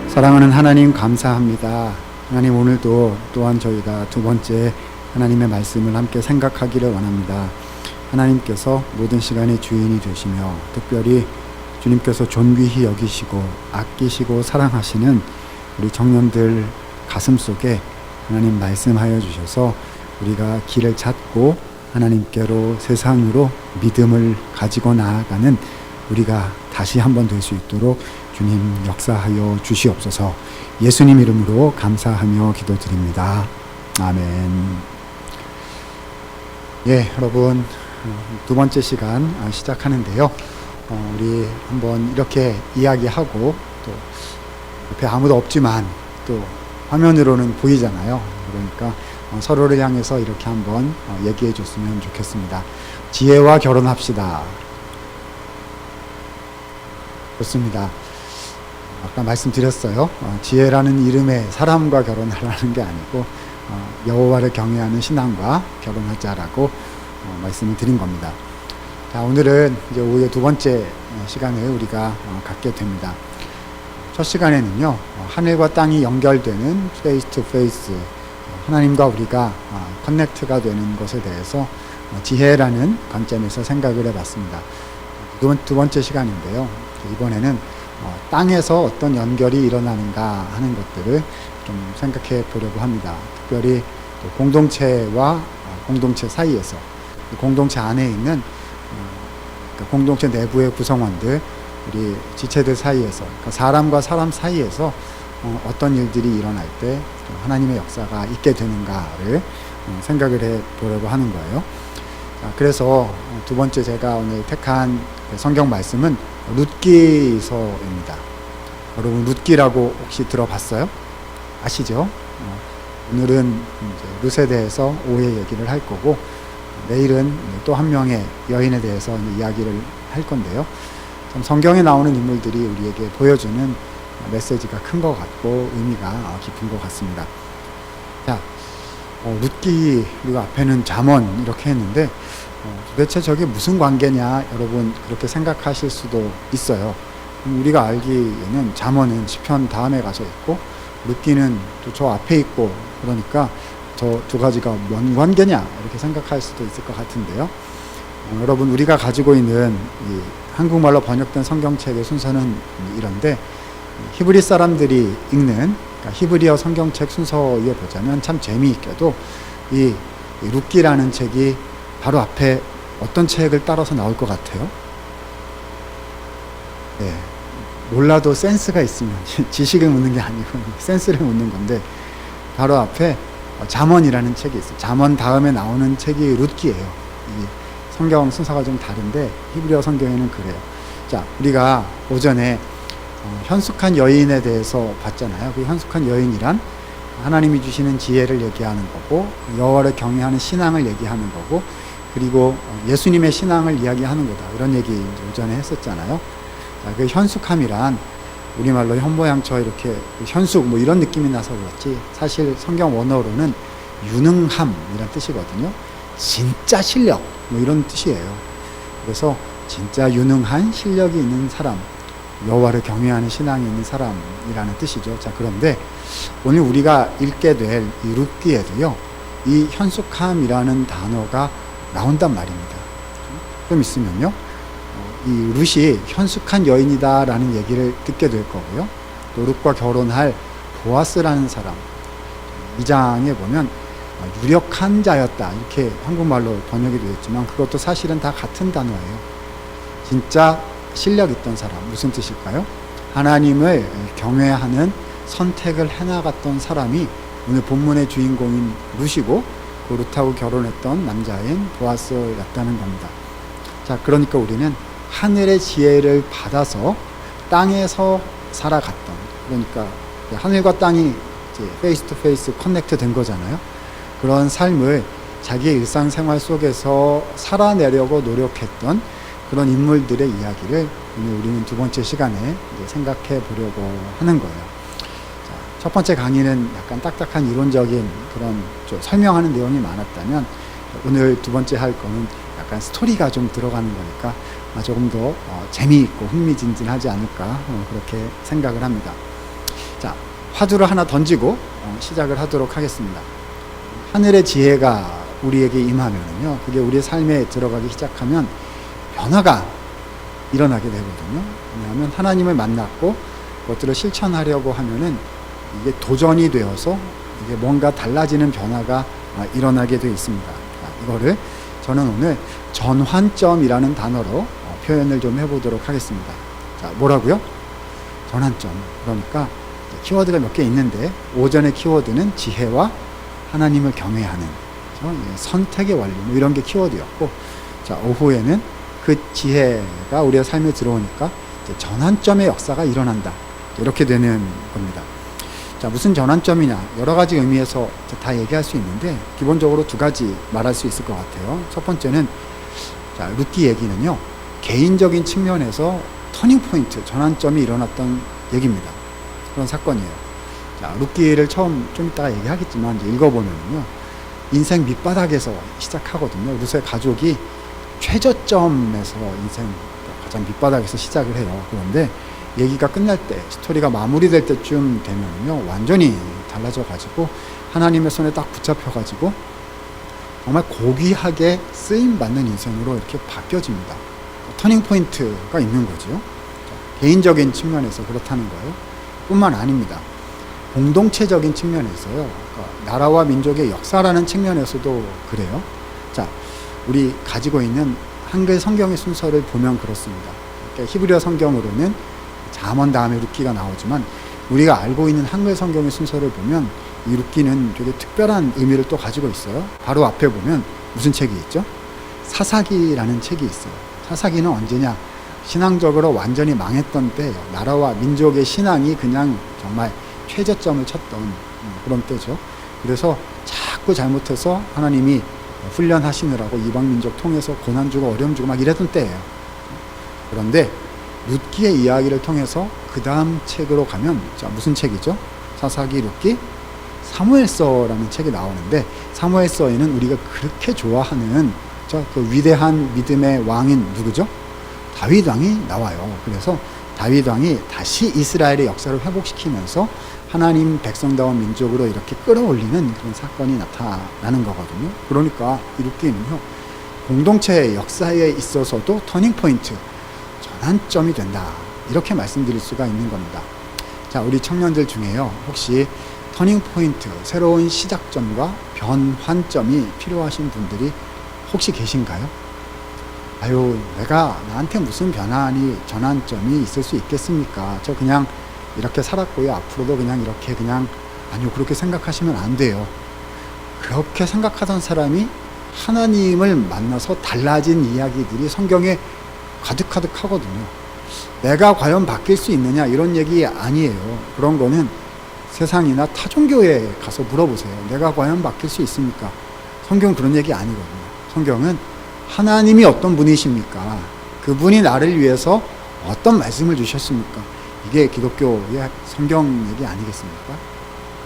사랑하는 하나님 감사합니다. 하나님 오늘도 또한 저희가 두 번째 하나님의 말씀을 함께 생각하기를 원합니다. 하나님께서 모든 시간의 주인이 되시며 특별히 주님께서 존귀히 여기시고 아끼시고 사랑하시는 우리 청년들 가슴 속에 하나님 말씀하여 주셔서 우리가 길을 찾고 하나님께로 세상으로 믿음을 가지고 나아가는 우리가 다시 한번 될 수 있도록 주님 역사하여 주시옵소서. 예수님 이름으로 감사하며 기도드립니다. 아멘. 예, 여러분 두 번째 시간 시작하는데요. 우리 한번 이렇게 이야기하고 또 옆에 아무도 없지만 또 화면으로는 보이잖아요. 그러니까 서로를 향해서 이렇게 한번 얘기해 줬으면 좋겠습니다. 지혜와 결혼합시다. 좋습니다. 아까 말씀드렸어요. 지혜라는 이름에 사람과 결혼하라는 게 아니고 여호와를 경외하는 신앙과 결혼하자라고 말씀을 드린 겁니다. 자, 오늘은 이제 오후에 두 번째 시간을 우리가 갖게 됩니다. 첫 시간에는요, 하늘과 땅이 연결되는 페이스 투 페이스, 하나님과 우리가 커넥트가 되는 것에 대해서 지혜라는 관점에서 생각을 해봤습니다. 두 번째 시간인데요. 이번에는 땅에서 어떤 연결이 일어나는가 하는 것들을 좀 생각해 보려고 합니다. 특별히 공동체와 공동체 사이에서, 공동체 안에 있는 공동체 내부의 구성원들, 우리 지체들 사이에서, 그러니까 사람과 사람 사이에서 어떤 일들이 일어날 때 하나님의 역사가 있게 되는가를 생각을 해 보려고 하는 거예요. 자, 그래서 두 번째 제가 오늘 택한 성경 말씀은 룻기서입니다. 여러분 룻기라고 혹시 들어봤어요? 아시죠? 오늘은 이제 룻에 대해서 오해 얘기를 할 거고, 내일은 또 한 명의 여인에 대해서 이야기를 할 건데요. 참 성경에 나오는 인물들이 우리에게 보여주는 메시지가 큰 것 같고 의미가 깊은 것 같습니다. 자, 룻기, 그리고 앞에는 잠언 이렇게 했는데 도대체 저게 무슨 관계냐, 여러분 그렇게 생각하실 수도 있어요. 우리가 알기에는 잠언은 시편 다음에 가서 있고 룻기는 또 저 앞에 있고, 그러니까 저 두 가지가 뭔 관계냐 이렇게 생각할 수도 있을 것 같은데요. 여러분 우리가 가지고 있는 이 한국말로 번역된 성경책의 순서는 이런데, 히브리 사람들이 읽는, 그러니까 히브리어 성경책 순서에 보자면 참 재미있게도 이 룻기라는 책이 바로 앞에 어떤 책을 따라서 나올 것 같아요? 네, 몰라도 센스가 있으면 지식을 묻는 게 아니고 센스를 묻는 건데, 바로 앞에 잠언이라는 책이 있어요. 잠언 다음에 나오는 책이 룻기예요. 이 성경 순서가 좀 다른데 히브리어 성경에는 그래요. 자, 우리가 오전에 현숙한 여인에 대해서 봤잖아요. 그 현숙한 여인이란 하나님이 주시는 지혜를 얘기하는 거고, 여호와를 경외하는 신앙을 얘기하는 거고, 그리고 예수님의 신앙을 이야기하는 거다, 이런 얘기 오전에 했었잖아요. 자, 그 현숙함이란 우리말로 현모양처 이렇게 현숙 뭐 이런 느낌이 나서 그렇지, 사실 성경 원어로는 유능함이란 뜻이거든요. 진짜 실력 뭐 이런 뜻이에요. 그래서 진짜 유능한 실력이 있는 사람, 여호와를 경외하는 신앙이 있는 사람이라는 뜻이죠. 자, 그런데 오늘 우리가 읽게 될 이 룻기에도요, 이 현숙함이라는 단어가 나온단 말입니다. 좀 있으면요, 이 룻이 현숙한 여인이다라는 얘기를 듣게 될 거고요. 또 룻과 결혼할 보아스라는 사람, 2장에 보면 유력한 자였다 이렇게 한국말로 번역이 되어 있지만 그것도 사실은 다 같은 단어예요. 진짜 실력 있던 사람, 무슨 뜻일까요? 하나님을 경외하는 선택을 해나갔던 사람이 오늘 본문의 주인공인 룻이고, 그 룻하고 결혼했던 남자인 보아스였다는 겁니다. 자, 그러니까 우리는 하늘의 지혜를 받아서 땅에서 살아갔던, 그러니까 하늘과 땅이 이제 페이스 투 페이스 커넥트 된 거잖아요. 그런 삶을 자기의 일상생활 속에서 살아내려고 노력했던 그런 인물들의 이야기를 오늘 우리는 두 번째 시간에 이제 생각해 보려고 하는 거예요. 자, 첫 번째 강의는 약간 딱딱한 이론적인 그런 좀 설명하는 내용이 많았다면, 오늘 두 번째 할 거는 약간 스토리가 좀 들어가는 거니까 조금 더 재미있고 흥미진진하지 않을까 그렇게 생각을 합니다. 자, 화두를 하나 던지고 시작을 하도록 하겠습니다. 하늘의 지혜가 우리에게 임하면요, 그게 우리의 삶에 들어가기 시작하면 변화가 일어나게 되거든요. 왜냐하면 하나님을 만났고 그것들을 실천하려고 하면은 이게 도전이 되어서 이게 뭔가 달라지는 변화가 일어나게 되어 있습니다. 이거를 저는 오늘 전환점이라는 단어로 표현을 좀 해보도록 하겠습니다. 자, 뭐라고요? 전환점. 그러니까 키워드가 몇 개 있는데, 오전의 키워드는 지혜와 하나님을 경외하는, 선택의 원리, 뭐 이런 게 키워드였고, 자, 오후에는 그 지혜가 우리의 삶에 들어오니까 이제 전환점의 역사가 일어난다, 이렇게 되는 겁니다. 자, 무슨 전환점이냐, 여러 가지 의미에서 다 얘기할 수 있는데 기본적으로 두 가지 말할 수 있을 것 같아요. 첫 번째는, 자, 룻기 얘기는요, 개인적인 측면에서 터닝포인트, 전환점이 일어났던 얘기입니다. 그런 사건이에요. 자, 룻기를 처음 좀 이따가 얘기하겠지만 이제 읽어보면요, 인생 밑바닥에서 시작하거든요. 룻의 가족이 최저점에서 인생 가장 밑바닥에서 시작을 해요. 그런데 얘기가 끝날 때, 스토리가 마무리될 때쯤 되면요, 완전히 달라져 가지고 하나님의 손에 딱 붙잡혀 가지고 정말 고귀하게 쓰임 받는 인생으로 이렇게 바뀌어집니다. 터닝 포인트가 있는 거죠. 개인적인 측면에서 그렇다는 거예요. 뿐만 아닙니다. 공동체적인 측면에서요, 그러니까 나라와 민족의 역사라는 측면에서도 그래요. 자, 우리 가지고 있는 한글 성경의 순서를 보면 그렇습니다. 그러니까 히브리어 성경으로는 잠언 다음에 룻기가 나오지만, 우리가 알고 있는 한글 성경의 순서를 보면 이 룻기는 되게 특별한 의미를 또 가지고 있어요. 바로 앞에 보면 무슨 책이 있죠? 사사기라는 책이 있어요. 사사기는 언제냐? 신앙적으로 완전히 망했던 때예요. 나라와 민족의 신앙이 그냥 정말 최저점을 쳤던 그런 때죠. 그래서 자꾸 잘못해서 하나님이 훈련하시느라고 이방 민족 통해서 고난 주고 어려움 주고 막 이랬던 때예요. 그런데 룻기의 이야기를 통해서 그 다음 책으로 가면, 자, 무슨 책이죠? 사사기, 룻기, 사무엘서라는 책이 나오는데, 사무엘서에는 우리가 그렇게 좋아하는 그 위대한 믿음의 왕인 누구죠? 다윗 왕이 나와요. 그래서 다윗 왕이 다시 이스라엘의 역사를 회복시키면서 하나님 백성다운 민족으로 이렇게 끌어올리는 그런 사건이 나타나는 거거든요. 그러니까 이 룻기는요, 공동체의 역사에 있어서도 터닝포인트, 전환점이 된다, 이렇게 말씀드릴 수가 있는 겁니다. 자, 우리 청년들 중에요, 혹시 터닝포인트, 새로운 시작점과 변환점이 필요하신 분들이 혹시 계신가요? 아유, 내가 나한테 무슨 변환이, 전환점이 있을 수 있겠습니까? 저 그냥 이렇게 살았고요, 앞으로도 그냥 이렇게 그냥, 아니요, 그렇게 생각하시면 안 돼요. 그렇게 생각하던 사람이 하나님을 만나서 달라진 이야기들이 성경에 가득가득 하거든요. 내가 과연 바뀔 수 있느냐, 이런 얘기 아니에요. 그런 거는 세상이나 타 종교에 가서 물어보세요. 내가 과연 바뀔 수 있습니까? 성경은 그런 얘기 아니거든요. 성경은 하나님이 어떤 분이십니까? 그분이 나를 위해서 어떤 말씀을 주셨습니까? 이게 기독교의 성경 얘기 아니겠습니까?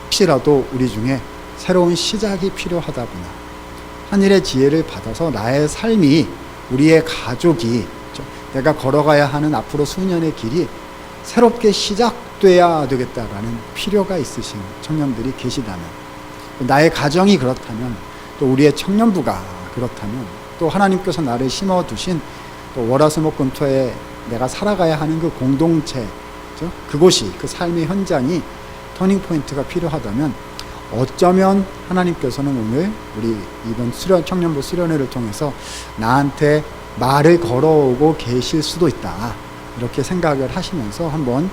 혹시라도 우리 중에 새로운 시작이 필요하다거나 하늘의 지혜를 받아서 나의 삶이, 우리의 가족이, 내가 걸어가야 하는 앞으로 수년의 길이 새롭게 시작돼야 되겠다라는 필요가 있으신 청년들이 계시다면, 나의 가정이 그렇다면, 또 우리의 청년부가 그렇다면, 또 하나님께서 나를 심어두신 또 월화수목금토에 내가 살아가야 하는 그 공동체, 그곳이, 그 삶의 현장이 터닝포인트가 필요하다면, 어쩌면 하나님께서는 오늘 우리 이번 청년부 수련회를 통해서 나한테 말을 걸어오고 계실 수도 있다, 이렇게 생각을 하시면서 한번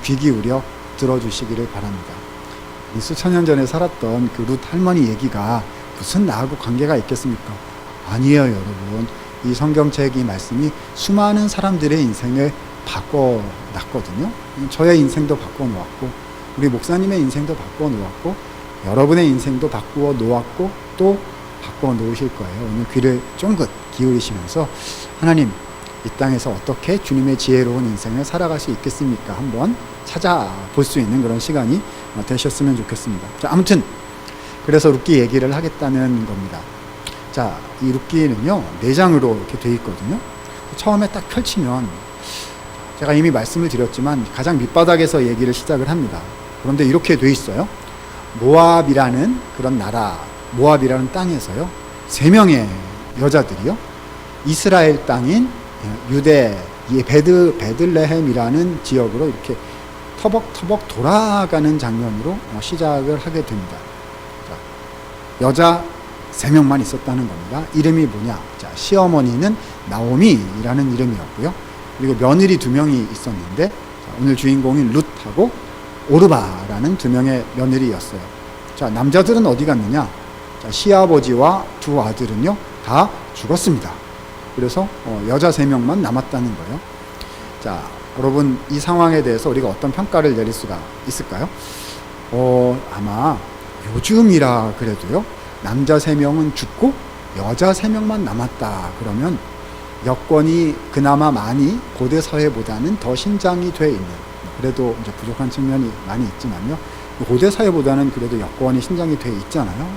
귀 기울여 들어주시기를 바랍니다. 수천 년 전에 살았던 그 룻 할머니 얘기가 무슨 나하고 관계가 있겠습니까? 아니에요, 여러분. 이 성경책, 이 말씀이 수많은 사람들의 인생을 바꿔놨거든요. 저의 인생도 바꿔놓았고, 우리 목사님의 인생도 바꿔놓았고, 여러분의 인생도 바꾸어 놓았고, 또 바꿔 놓으실 거예요. 오늘 귀를 쫑긋 기울이시면서, 하나님, 이 땅에서 어떻게 주님의 지혜로운 인생을 살아갈 수 있겠습니까? 한번 찾아볼 수 있는 그런 시간이 되셨으면 좋겠습니다. 자, 아무튼 그래서 룻기 얘기를 하겠다는 겁니다. 자, 이 룻기는요, 4장으로 이렇게 돼 있거든요. 처음에 딱 펼치면, 제가 이미 말씀을 드렸지만 가장 밑바닥에서 얘기를 시작을 합니다. 그런데 이렇게 돼 있어요. 모압이라는 그런 나라, 모압이라는 땅에서요, 3명의 여자들이요, 이스라엘 땅인 유대 베들레헴이라는 지역으로 이렇게 터벅터벅 돌아가는 장면으로 시작을 하게 됩니다. 자, 여자 3명만 있었다는 겁니다. 이름이 뭐냐? 자, 시어머니는 나오미라는 이름이었고요. 그리고 며느리 2명이 있었는데, 자, 오늘 주인공인 룻하고 오르바라는 2명의 며느리였어요. 자, 남자들은 어디 갔느냐? 자, 시아버지와 2 아들은요, 다 죽었습니다. 그래서 여자 3명만 남았다는 거예요. 자, 여러분, 이 상황에 대해서 우리가 어떤 평가를 내릴 수가 있을까요? 아마 요즘이라 그래도요, 남자 3명은 죽고 여자 3명만 남았다 그러면 여건이 그나마 많이 고대 사회보다는 더 신장이 돼 있는, 그래도 이제 부족한 측면이 많이 있지만요, 고대 사회보다는 그래도 여건이 신장이 돼 있잖아요.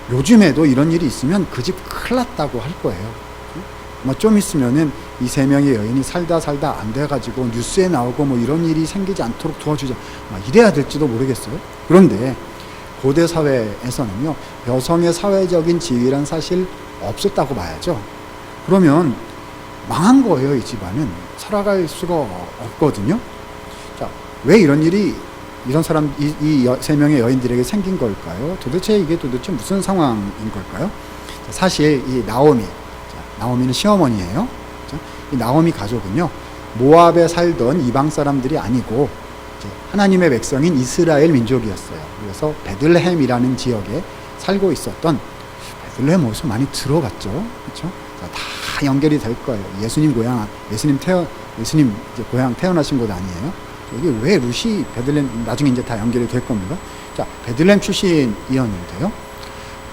요즘에도 이런 일이 있으면 그 집 큰일 났다고 할 거예요. 좀 있으면은 이 3명의 여인이 살다 안 돼가지고 뉴스에 나오고 뭐 이런 일이 생기지 않도록 도와주자, 이래야 될지도 모르겠어요. 그런데 고대 사회에서는요, 여성의 사회적인 지위란 사실 없었다고 봐야죠. 그러면 망한 거예요. 이 집안은 살아갈 수가 없거든요. 자, 왜 이런 일이 이런 사람 이 3명의 여인들에게 생긴 걸까요? 이게 도대체 무슨 상황인 걸까요? 자, 사실 이 나오미는 시어머니예요. 자, 이 나오미 가족은요, 모압에 살던 이방 사람들이 아니고 하나님의 백성인 이스라엘 민족이었어요. 그래서 베들레헴이라는 지역에 살고 있었던, 베들레헴 어디서 많이 들어봤죠, 그렇죠? 자, 다 연결이 될 거예요. 예수님 이제 고향 태어나신 곳 아니에요? 여기 왜 룻이 베들레헴, 나중에 이제 다 연결이 될 겁니다. 자, 베들레헴 출신이었는데요.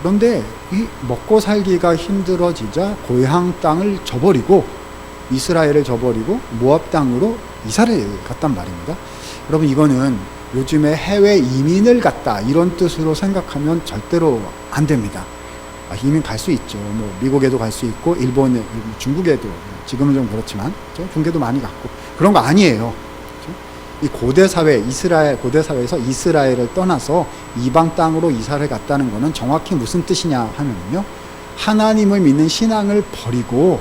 그런데 이 먹고 살기가 힘들어지자 고향 땅을 저버리고, 이스라엘을 저버리고 모압 땅으로 이사를 갔단 말입니다. 여러분, 이거는 요즘에 해외 이민을 갔다 이런 뜻으로 생각하면 절대로 안 됩니다. 이민 갈 수 있죠. 뭐 미국에도 갈 수 있고, 일본에, 중국에도, 지금은 좀 그렇지만 중국에도 많이 갔고, 그런 거 아니에요. 이 고대 사회에서 이스라엘을 떠나서 이방 땅으로 이사를 갔다는 것은 정확히 무슨 뜻이냐 하면요, 하나님을 믿는 신앙을 버리고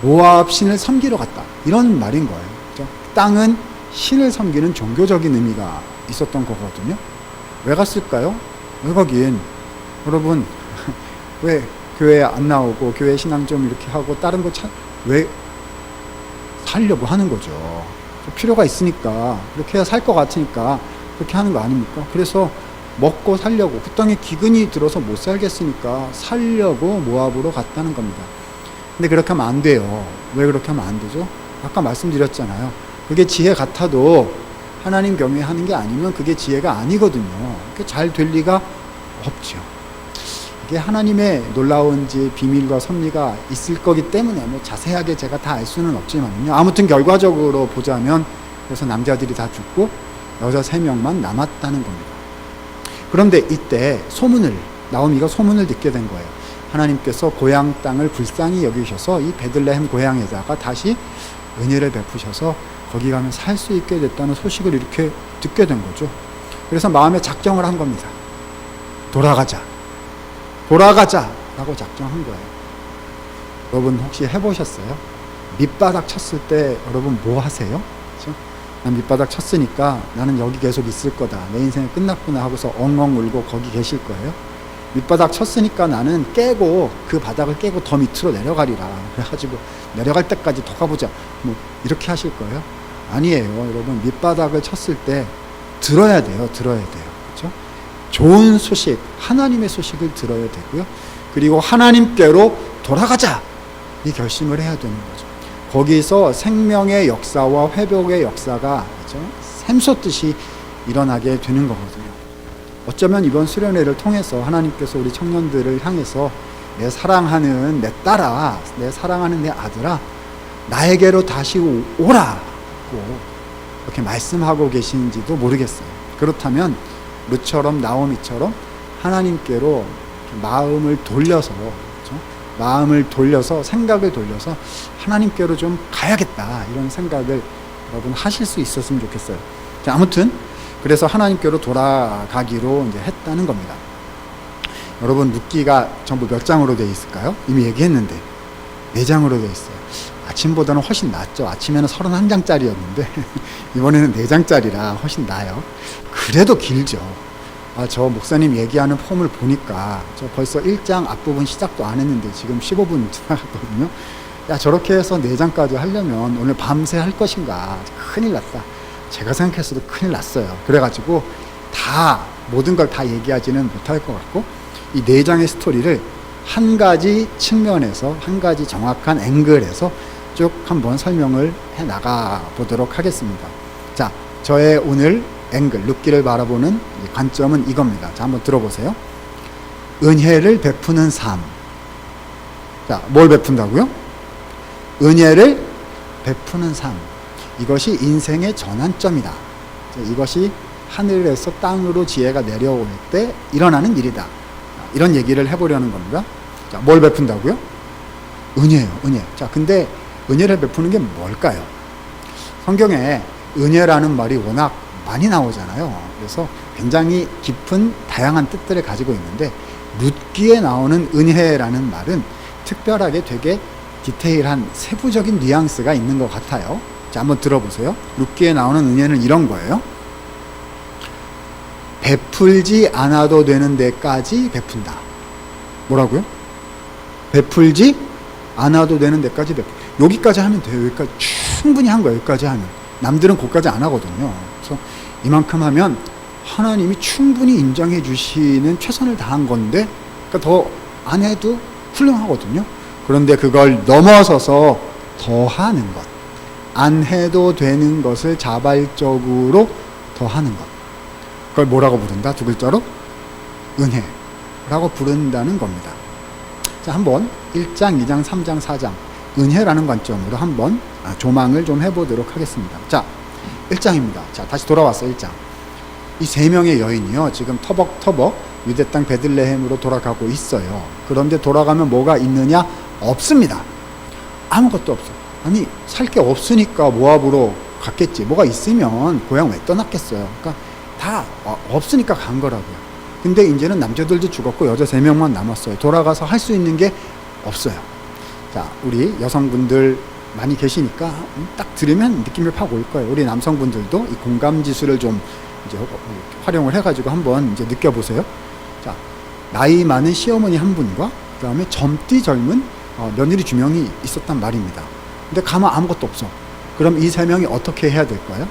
모압 신을 섬기러 갔다, 이런 말인 거예요. 그렇죠? 땅은 신을 섬기는 종교적인 의미가 있었던 거거든요. 왜 갔을까요? 왜 가긴? 여러분, 왜 교회 안 나오고 교회 신앙 좀 이렇게 하고 다른 거 왜 살려고 하는 거죠? 필요가 있으니까, 그렇게 해야 살 것 같으니까 그렇게 하는 거 아닙니까? 그래서 먹고 살려고, 그 땅에 기근이 들어서 못 살겠으니까 살려고 모압으로 갔다는 겁니다. 근데 그렇게 하면 안 돼요. 왜 그렇게 하면 안 되죠? 아까 말씀드렸잖아요. 그게 지혜 같아도 하나님 경외하는 게 아니면 그게 지혜가 아니거든요. 그게 잘 될 리가 없죠. 이게 하나님의 놀라운 비밀과 섭리가 있을 거기 때문에 뭐 자세하게 제가 다 알 수는 없지만요. 아무튼 결과적으로 보자면, 그래서 남자들이 다 죽고 여자 3명만 남았다는 겁니다. 그런데 이때 나오미가 소문을 듣게 된 거예요. 하나님께서 고향 땅을 불쌍히 여기셔서 이 베들레헴 고향에다가 다시 은혜를 베푸셔서 거기 가면 살 수 있게 됐다는 소식을 이렇게 듣게 된 거죠. 그래서 마음에 작정을 한 겁니다. 돌아가자라고 작정한 거예요. 여러분, 혹시 해보셨어요? 밑바닥 쳤을 때 여러분 뭐 하세요? 그렇죠? 난 밑바닥 쳤으니까 나는 여기 계속 있을 거다, 내 인생이 끝났구나 하고서 엉엉 울고 거기 계실 거예요? 밑바닥 쳤으니까 나는 그 바닥을 깨고 더 밑으로 내려가리라, 그래가지고 내려갈 때까지 더 가보자, 뭐 이렇게 하실 거예요? 아니에요. 여러분, 밑바닥을 쳤을 때 들어야 돼요. 그렇죠? 좋은 소식, 하나님의 소식을 들어야 되고요. 그리고 하나님께로 돌아가자, 이 결심을 해야 되는 거죠. 거기서 생명의 역사와 회복의 역사가, 그렇죠? 샘솟듯이 일어나게 되는 거거든요. 어쩌면 이번 수련회를 통해서 하나님께서 우리 청년들을 향해서 내 사랑하는 내 딸아, 내 사랑하는 내 아들아, 나에게로 다시 오라고 이렇게 말씀하고 계신지도 모르겠어요. 그렇다면 룻처럼 나오미처럼 하나님께로 마음을 돌려서, 그렇죠? 생각을 돌려서 하나님께로 좀 가야겠다, 이런 생각을 여러분 하실 수 있었으면 좋겠어요. 자, 아무튼 그래서 하나님께로 돌아가기로 이제 했다는 겁니다. 여러분, 룻기가 전부 몇 장으로 되어 있을까요? 이미 얘기했는데 4장으로 되어 있어요. 아침보다는 훨씬 낫죠. 아침에는 31장짜리였는데 이번에는 4장짜리라 훨씬 나아요. 그래도 길죠. 저 목사님 얘기하는 폼을 보니까 저 벌써 1장 앞부분 시작도 안 했는데 지금 15분 지나갔거든요. 야, 저렇게 해서 4장까지 하려면 오늘 밤새 할 것인가. 큰일 났다. 제가 생각했어도 큰일 났어요. 그래가지고 모든 걸 다 얘기하지는 못할 것 같고, 이 4장의 스토리를 한 가지 측면에서, 한 가지 정확한 앵글에서 쭉 한번 설명을 해 나가 보도록 하겠습니다. 자, 저의 오늘 앵글, 룻기를 바라보는 관점은 이겁니다. 자, 한번 들어보세요. 은혜를 베푸는 삶. 자, 뭘 베푼다고요? 은혜를 베푸는 삶. 이것이 인생의 전환점이다. 자, 이것이 하늘에서 땅으로 지혜가 내려올 때 일어나는 일이다. 이런 얘기를 해보려는 겁니다. 자, 뭘 베푼다고요? 은혜예요, 은혜. 자, 근데 은혜를 베푸는 게 뭘까요? 성경에 은혜라는 말이 워낙 많이 나오잖아요. 그래서 굉장히 깊은 다양한 뜻들을 가지고 있는데, 룻기에 나오는 은혜라는 말은 특별하게 되게 디테일한 세부적인 뉘앙스가 있는 것 같아요. 자, 한번 들어보세요. 룻기에 나오는 은혜는 이런 거예요. 베풀지 않아도 되는 데까지 베푼다. 뭐라고요? 베풀지 않아도 되는 데까지 베푼다. 여기까지 하면 돼요. 여기까지 충분히 한 거예요. 여기까지 하면. 남들은 거기까지 안 하거든요. 그래서 이만큼 하면 하나님이 충분히 인정해 주시는 최선을 다한 건데, 그러니까 더 안 해도 훌륭하거든요. 그런데 그걸 넘어서서 더 하는 것, 안 해도 되는 것을 자발적으로 더 하는 것, 그걸 뭐라고 부른다? 2글자로 은혜라고 부른다는 겁니다. 자, 한번 1장, 2장, 3장, 4장 은혜라는 관점으로 한번 조망을 좀 해보도록 하겠습니다. 자, 1장입니다. 자, 다시 돌아왔어요. 1장. 이 3명의 여인이요, 지금 터벅터벅 유대 땅 베들레헴으로 돌아가고 있어요. 그런데 돌아가면 뭐가 있느냐? 없습니다. 아무것도 없어. 아니, 살 게 없으니까 모압으로 갔겠지. 뭐가 있으면 고향 왜 떠났겠어요. 그러니까 다 없으니까 간 거라고요. 근데 이제는 남자들도 죽었고 여자 3명만 남았어요. 돌아가서 할 수 있는 게 없어요. 자, 우리 여성분들 많이 계시니까 딱 들으면 느낌이 팍 올 거예요. 우리 남성분들도 이 공감 지수를 좀 이제 활용을 해가지고 한번 이제 느껴보세요. 자, 나이 많은 시어머니 한 분과 그 다음에 젊디 젊은 며느리 2명이 있었단 말입니다. 근데 가만 아무것도 없어. 그럼 이 3명이 어떻게 해야 될까요?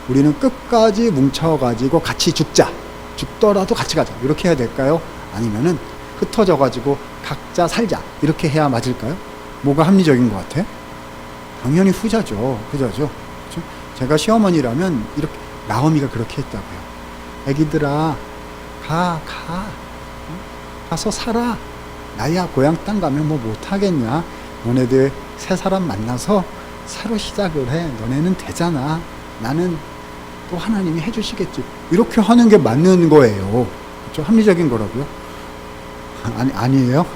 우리는 끝까지 뭉쳐가지고 같이 죽자. 죽더라도 같이 가자. 이렇게 해야 될까요? 아니면은 흩어져가지고 각자 살자. 이렇게 해야 맞을까요? 뭐가 합리적인 것 같아? 당연히 후자죠. 후자죠. 그렇죠? 제가 시어머니라면 이렇게, 나오미가 그렇게 했다고요. 애기들아, 가서 살아. 나야 고향 땅 가면 뭐 못하겠냐. 너네들 새 사람 만나서 새로 시작을 해. 너네는 되잖아. 나는 또 하나님이 해주시겠지. 이렇게 하는 게 맞는 거예요. 그렇죠? 합리적인 거라고요. 아니에요.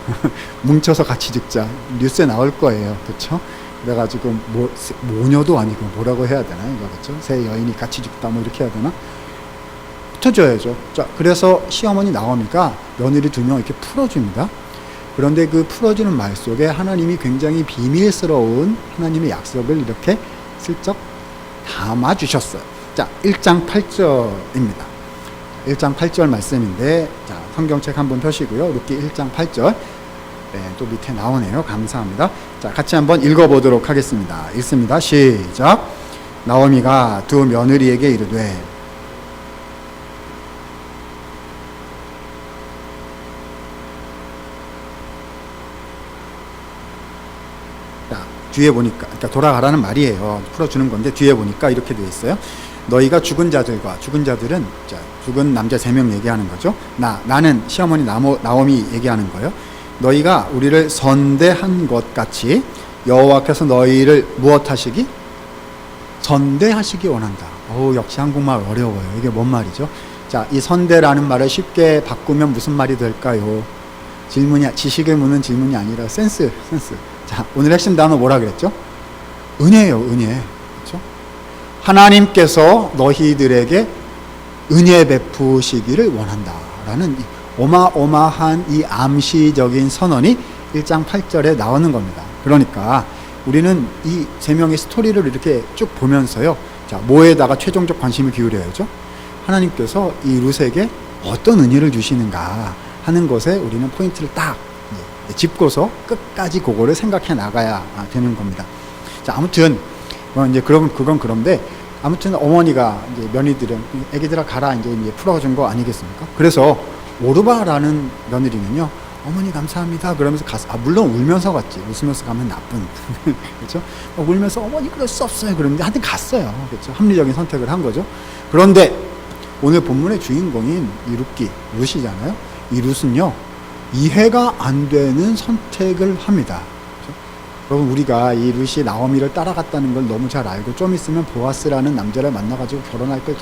뭉쳐서 같이 죽자. 뉴스에 나올 거예요. 그렇죠? 그래가지고 모녀도 아니고 뭐라고 해야 되나 이거, 그렇죠? 세 여인이 같이 죽다 뭐 이렇게 해야 되나? 흩어져야죠. 자, 그래서 시어머니 나오니까 며느리 2명 이렇게 풀어줍니다. 그런데 그 풀어주는 말 속에 하나님이 굉장히 비밀스러운 하나님의 약속을 이렇게 슬쩍 담아주셨어요. 자, 1장 8절입니다. 1장 8절 말씀인데, 자, 성경책 한번 펴시고요. 룻기 1장 8절. 네, 또 밑에 나오네요. 감사합니다. 자, 같이 한번 읽어보도록 하겠습니다. 읽습니다. 시작. 나오미가 2 며느리에게 이르되, 자, 뒤에 보니까, 그러니까 돌아가라는 말이에요. 풀어주는 건데, 뒤에 보니까 이렇게 되어 있어요. 너희가 죽은 자들과, 죽은 자들은, 자, 죽은 남자 3명 얘기하는 거죠. 나는 시어머니 나오미 얘기하는 거예요. 너희가 우리를 선대한 것 같이 여호와께서 너희를 무엇하시기? 선대하시기 원한다. 역시 한국말 어려워요. 이게 뭔 말이죠? 자, 이 선대라는 말을 쉽게 바꾸면 무슨 말이 될까요? 질문이, 지식을 묻는 질문이 아니라 센스. 자, 오늘 핵심 단어 뭐라 그랬죠? 은혜예요, 은혜. 그렇죠? 하나님께서 너희들에게 은혜 베푸시기를 원한다라는 어마어마한 이 암시적인 선언이 1장 8절에 나오는 겁니다. 그러니까 우리는 이 세 명의 스토리를 이렇게 쭉 보면서요. 자, 뭐에다가 최종적 관심을 기울여야죠? 하나님께서 이 룻에게 어떤 은혜를 주시는가 하는 것에 우리는 포인트를 딱 짚고서 끝까지 그거를 생각해 나가야 되는 겁니다. 자, 아무튼 이제 그건 그런데 아무튼 어머니가 이제 며느리들은 애기들아 가라 이제 풀어준 거 아니겠습니까? 그래서 오르바라는 며느리는요, 어머니 감사합니다 그러면서 물론 울면서 갔지. 웃으면서 가면 나쁜 그렇죠? 울면서 어머니 그럴 수 없어요 그러는데 하여튼 갔어요. 그렇죠? 합리적인 선택을 한 거죠. 그런데 오늘 본문의 주인공인 이 룻이잖아요. 이 룻은요, 이해가 안 되는 선택을 합니다. 그렇죠? 여러분, 우리가 이 룻이 나오미를 따라갔다는 걸 너무 잘 알고 좀 있으면 보아스라는 남자를 만나가지고 결혼할 걸,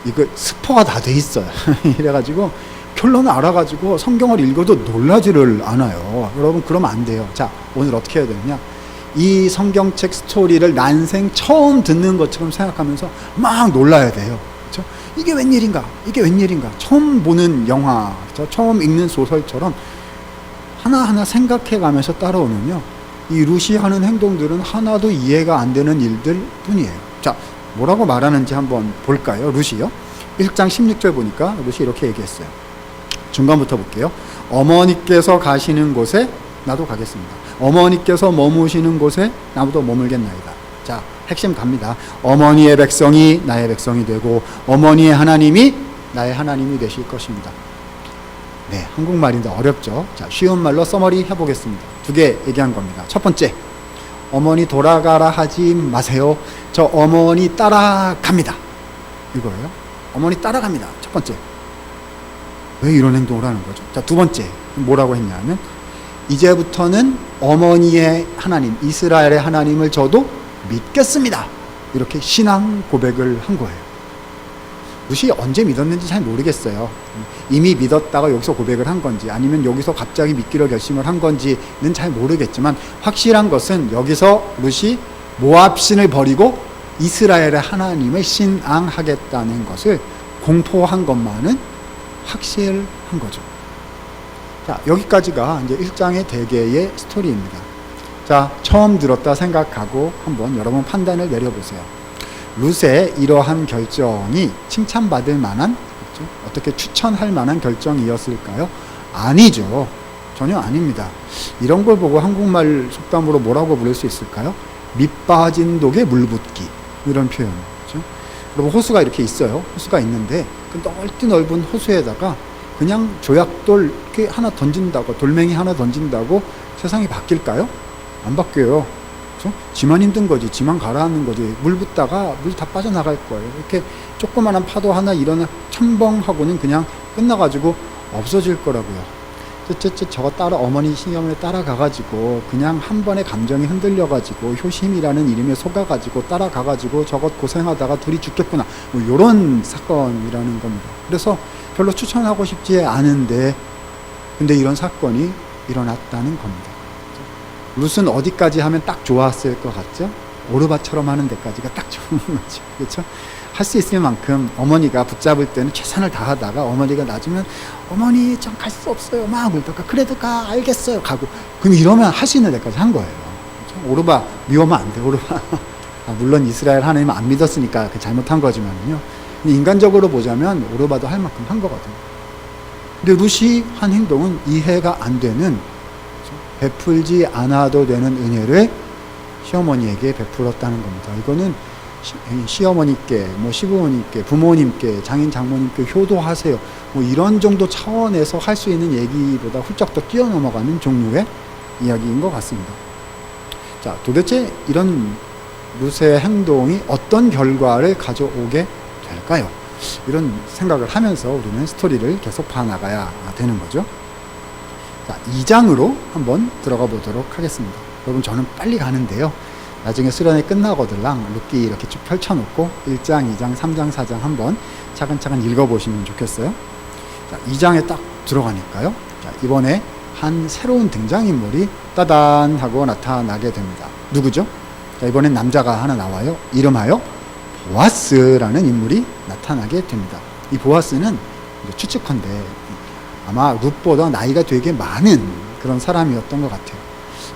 이거 스포가 다 돼 있어요. 이래가지고 결론을 알아가지고 성경을 읽어도 놀라지를 않아요. 여러분, 그러면 안 돼요. 자, 오늘 어떻게 해야 되느냐? 이 성경책 스토리를 난생 처음 듣는 것처럼 생각하면서 막 놀라야 돼요. 그렇죠? 이게 웬일인가? 이게 웬일인가? 처음 보는 영화, 그렇죠? 처음 읽는 소설처럼 하나하나 생각해 가면서 따라오면요, 이 룻이 하는 행동들은 하나도 이해가 안 되는 일들 뿐이에요. 자, 뭐라고 말하는지 한번 볼까요? 룻이요. 1장 16절 보니까 룻이 이렇게 얘기했어요. 중간부터 볼게요. 어머니께서 가시는 곳에 나도 가겠습니다. 어머니께서 머무시는 곳에 나도 머물겠나이다. 자, 핵심 갑니다. 어머니의 백성이 나의 백성이 되고 어머니의 하나님이 나의 하나님이 되실 것입니다. 네, 한국말인데 어렵죠. 자, 쉬운 말로 써머리 해보겠습니다. 2개 얘기한 겁니다. 첫 번째, 어머니 돌아가라 하지 마세요. 저 어머니 따라갑니다. 이거예요. 어머니 따라갑니다. 첫 번째. 왜 이런 행동을 하는 거죠? 자, 두 번째, 뭐라고 했냐면, 이제부터는 어머니의 하나님, 이스라엘의 하나님을 저도 믿겠습니다. 이렇게 신앙 고백을 한 거예요. 룻이 언제 믿었는지 잘 모르겠어요. 이미 믿었다가 여기서 고백을 한 건지, 아니면 여기서 갑자기 믿기로 결심을 한 건지는 잘 모르겠지만, 확실한 것은 여기서 룻이 모압신을 버리고 이스라엘의 하나님을 신앙하겠다는 것을 공포한 것만은 확실한 거죠. 자, 여기까지가 이제 1장의 대개의 스토리입니다. 자, 처음 들었다 생각하고 한번 여러분 판단을 내려보세요. 룻의 이러한 결정이 칭찬받을 만한, 그렇죠? 어떻게 추천할 만한 결정이었을까요? 아니죠. 전혀 아닙니다. 이런 걸 보고 한국말 속담으로 뭐라고 부를 수 있을까요? 밑빠진 독에 물 붓기, 이런 표현. 그렇죠? 여러분, 호수가 이렇게 있어요. 호수가 있는데 그 넓은 호수에다가 그냥 조약돌 이렇게 하나 던진다고, 돌멩이 하나 던진다고 세상이 바뀔까요? 안 바뀌어요. 그렇죠? 지만 힘든 거지, 지만 가라앉는 거지. 물 붓다가 물 다 빠져나갈 거예요. 이렇게 조그마한 파도 하나 일어나 첨벙하고는 그냥 끝나가지고 없어질 거라고요. 저거 어머니 신경을 따라가가지고 그냥 한 번에 감정이 흔들려가지고 효심이라는 이름에 속아가지고 따라가가지고 저것 고생하다가 둘이 죽겠구나, 뭐 요런 사건이라는 겁니다. 그래서 별로 추천하고 싶지 않은데 근데 이런 사건이 일어났다는 겁니다. 룻은 어디까지 하면 딱 좋았을 것 같죠? 오르바처럼 하는 데까지가 딱 좋은 거죠. 그렇죠? 할 수 있을 만큼 어머니가 붙잡을 때는 최선을 다하다가 어머니가 낮으면 어머니 전 갈 수 없어요 막 울다가 그래도 가 알겠어요 가고, 그럼 이러면 할 수 있는 데까지 한 거예요. 그렇죠? 오르바 미워하면 안 돼. 오르바 물론 이스라엘 하나님은 안 믿었으니까 그 잘못한 거지만요, 인간적으로 보자면 오르바도 할 만큼 한 거거든요. 근데 룻이 한 행동은 이해가 안 되는, 베풀지 않아도 되는 은혜를 시어머니에게 베풀었다는 겁니다. 이거는 시어머니께, 뭐 시부모님께, 부모님께, 장인 장모님께 효도하세요, 뭐 이런 정도 차원에서 할 수 있는 얘기보다 훌쩍 더 뛰어넘어가는 종류의 이야기인 것 같습니다. 자, 도대체 이런 룻의 행동이 어떤 결과를 가져오게 될까요? 이런 생각을 하면서 우리는 스토리를 계속 봐나가야 되는 거죠. 자, 2장으로 한번 들어가 보도록 하겠습니다. 여러분, 저는 빨리 가는데요, 나중에 수련회 끝나거들랑 룻기 이렇게 쭉 펼쳐놓고 1장, 2장, 3장, 4장 한번 차근차근 읽어보시면 좋겠어요. 자, 2장에 딱 들어가니까요, 자, 이번에 한 새로운 등장인물이 따단 하고 나타나게 됩니다. 누구죠? 자, 이번엔 남자가 하나 나와요. 이름하여 보아스라는 인물이 나타나게 됩니다. 이 보아스는 추측컨대 아마 룻보다 나이가 되게 많은 그런 사람이었던 것 같아요.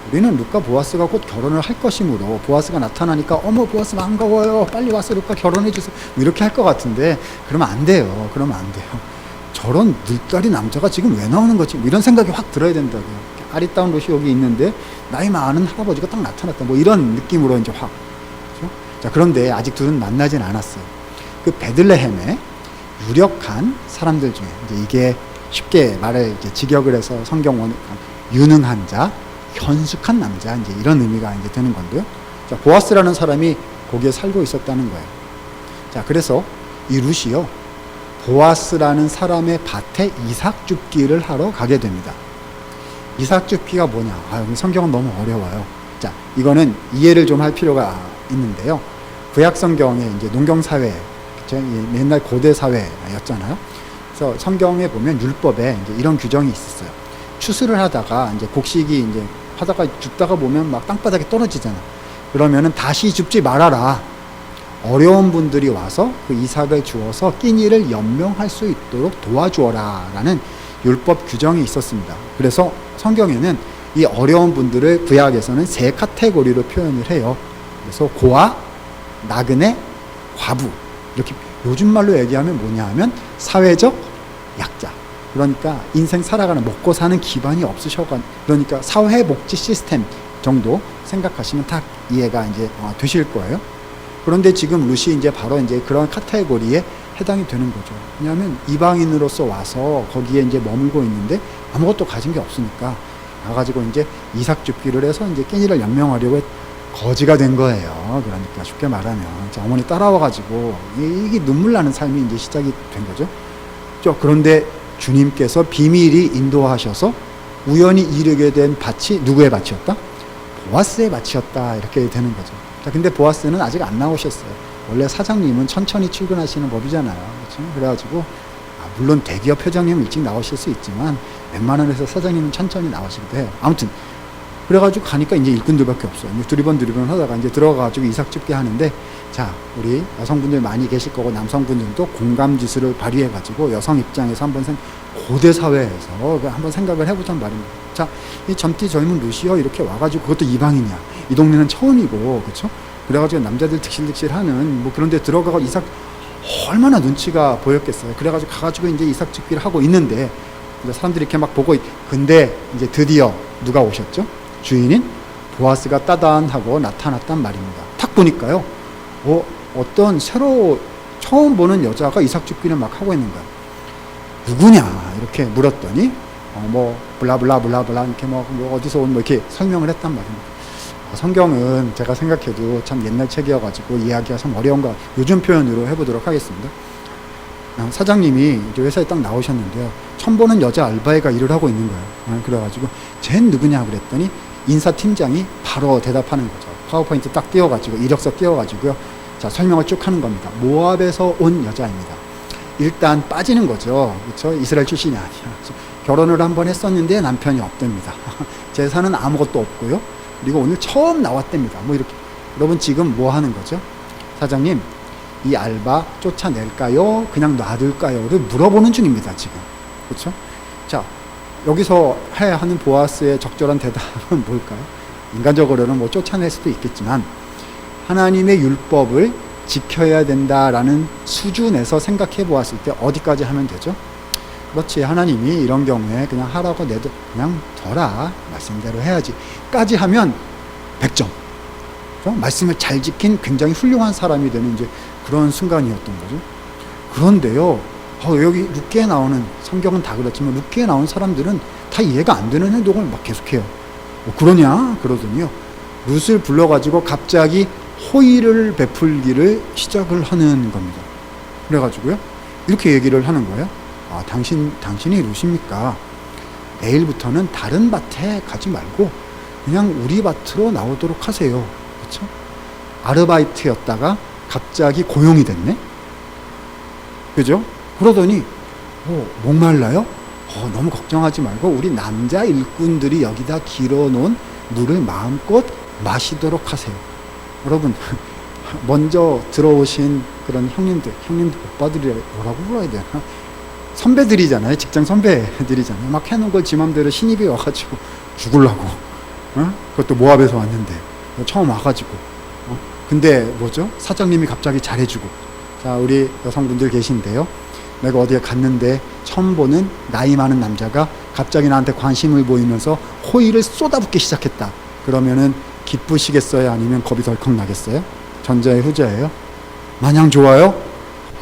우리는 룻과 보아스가 곧 결혼을 할 것이므로 보아스가 나타나니까 어머 보아스 반가워요, 빨리 와서 룻과 결혼해 주세요, 뭐 이렇게 할 것 같은데 그러면 안 돼요. 그러면 안 돼요. 저런 늙다리 남자가 지금 왜 나오는 거지? 뭐 이런 생각이 확 들어야 된다고요. 아리따운 룻이 여기 있는데 나이 많은 할아버지가 딱 나타났다, 뭐 이런 느낌으로 이제 확. 그렇죠? 자, 그런데 아직 둘은 만나진 않았어요. 그 베들레헴에 유력한 사람들 중에 이제 이게 쉽게 말을 이제 직역을 해서 성경 원 유능한 자, 현숙한 남자, 이제 이런 의미가 이제 되는 건데요. 자, 보아스라는 사람이 거기에 살고 있었다는 거예요. 자, 그래서 이 룻이요, 보아스라는 사람의 밭에 이삭 줍기를 하러 가게 됩니다. 이삭 줍기가 뭐냐? 여기 성경은 너무 어려워요. 자, 이거는 이해를 좀 할 필요가 있는데요. 구약 성경에 이제 농경 사회, 옛날 고대 사회였잖아요. 그래서 성경에 보면 율법에 이제 이런 규정이 있었어요. 추수를 하다가 이제 곡식이 이제 하다가 줍다가 보면 막 땅바닥에 떨어지잖아. 그러면은 다시 줍지 말아라. 어려운 분들이 와서 그 이삭을 주어서 끼니를 연명할 수 있도록 도와주어라 라는 율법 규정이 있었습니다. 그래서 성경에는 이 어려운 분들을 구약에서는 세 카테고리로 표현을 해요. 그래서 고아, 나그네, 과부, 이렇게 요즘 말로 얘기하면 뭐냐 하면 사회적 약자. 그러니까 인생 살아가는 먹고 사는 기반이 없으셔가, 그러니까 사회복지 시스템 정도 생각하시면 딱 이해가 이제 되실 거예요. 그런데 지금 룻이 이제 바로 이제 그런 카테고리에 해당이 되는 거죠. 왜냐하면 이방인으로서 와서 거기에 이제 머물고 있는데 아무것도 가진 게 없으니까 가가지고 이제 이삭 줍기를 해서 이제 끼니를 연명하려고 거지가 된 거예요. 그러니까 쉽게 말하면 어머니 따라와가지고 이게 눈물 나는 삶이 이제 시작이 된 거죠. 그런데 주님께서 비밀히 인도하셔서 우연히 이르게 된 밭이 누구의 밭이었다? 보아스의 밭이었다. 이렇게 되는 거죠. 자, 근데 보아스는 아직 안 나오셨어요. 원래 사장님은 천천히 출근하시는 법이잖아요. 그렇죠? 그래가지고 물론 대기업 회장님은 일찍 나오실 수 있지만 웬만한 회사 사장님은 천천히 나오시기도 해요. 아무튼 그래가지고 가니까 이제 일꾼들밖에 없어요. 두리번 하다가 이제 들어가가지고 이삭 줍게 하는데, 자, 우리 여성분들 많이 계실 거고 남성분들도 공감 지수를 발휘해가지고 여성 입장에서 한번 고대 사회에서 한번 생각을 해보자는 말입니다. 자, 이 젊디 젊은 룻이요 이렇게 와가지고 그것도 이방인이야. 이 동네는 처음이고, 그렇죠? 그래가지고 남자들 득실득실하는 뭐 그런데 들어가고 이삭 얼마나 눈치가 보였겠어요. 그래가지고 가가지고 이제 이삭 줍기를 하고 있는데 이제 사람들이 이렇게 막 보고 근데 이제 드디어 누가 오셨죠? 주인인 보아스가 따단하고 나타났단 말입니다. 탁 보니까요, 어떤 처음 보는 여자가 이삭 줍기를 막 하고 있는 거야. 누구냐 이렇게 물었더니 뭐 블라블라블라블라 이렇게 뭐 어디서 온 뭐 이렇게 설명을 했단 말입니다. 성경은 제가 생각해도 참 옛날 책이어가지고 이해하기가 참 어려운 거, 요즘 표현으로 해보도록 하겠습니다. 사장님이 이제 회사에 딱 나오셨는데요, 처음 보는 여자 알바애가 일을 하고 있는 거예요. 그래가지고 쟨 누구냐 그랬더니 인사팀장이 바로 대답하는 거죠. 파워포인트 딱 띄워가지고 이력서 띄워가지고요, 자, 설명을 쭉 하는 겁니다. 모압에서 온 여자입니다. 일단 빠지는 거죠. 그렇죠? 이스라엘 출신이 아니야. 결혼을 한번 했었는데 남편이 없답니다. 재산은 아무것도 없고요. 그리고 오늘 처음 나왔답니다. 뭐 이렇게. 여러분 지금 뭐 하는 거죠? 사장님, 이 알바 쫓아낼까요? 그냥 놔둘까요?를 물어보는 중입니다, 지금. 그렇죠? 자, 여기서 해야 하는 보아스의 적절한 대답은 뭘까요? 인간적으로는 뭐 쫓아낼 수도 있겠지만 하나님의 율법을 지켜야 된다라는 수준에서 생각해 보았을 때 어디까지 하면 되죠? 그렇지, 하나님이 이런 경우에 그냥 하라고 내도 그냥 둬라, 말씀대로 해야지 까지 하면 100점. 말씀을 잘 지킨 굉장히 훌륭한 사람이 되는 이제 그런 순간이었던 거죠. 그런데요, 여기 룻기에 나오는, 성경은 다 그렇지만 룻기에 나온 사람들은 다 이해가 안 되는 행동을 막 계속해요. 그러냐? 그러더니요, 룻을 불러가지고 갑자기 호의를 베풀기를 시작을 하는 겁니다. 그래가지고요, 이렇게 얘기를 하는 거예요. 당신이 룻입니까? 내일부터는 다른 밭에 가지 말고 그냥 우리 밭으로 나오도록 하세요. 그렇죠? 아르바이트였다가 갑자기 고용이 됐네? 그죠? 그러더니, 목말라요? 너무 걱정하지 말고 우리 남자 일꾼들이 여기다 길어놓은 물을 마음껏 마시도록 하세요. 여러분, 먼저 들어오신 그런 형님들 오빠들이 뭐라고 불러야 되나? 선배들이잖아요. 직장 선배들이잖아요. 막 해놓은 걸 지 맘대로 신입이 와가지고 죽으려고. 그것도 모압에서 왔는데 처음 와가지고. 근데 뭐죠? 사장님이 갑자기 잘해주고. 자, 우리 여성분들 계신데요. 내가 어디에 갔는데 처음 보는 나이 많은 남자가 갑자기 나한테 관심을 보이면서 호의를 쏟아붓기 시작했다. 그러면은 기쁘시겠어요? 아니면 겁이 덜컥 나겠어요? 전자의 후자예요? 마냥 좋아요?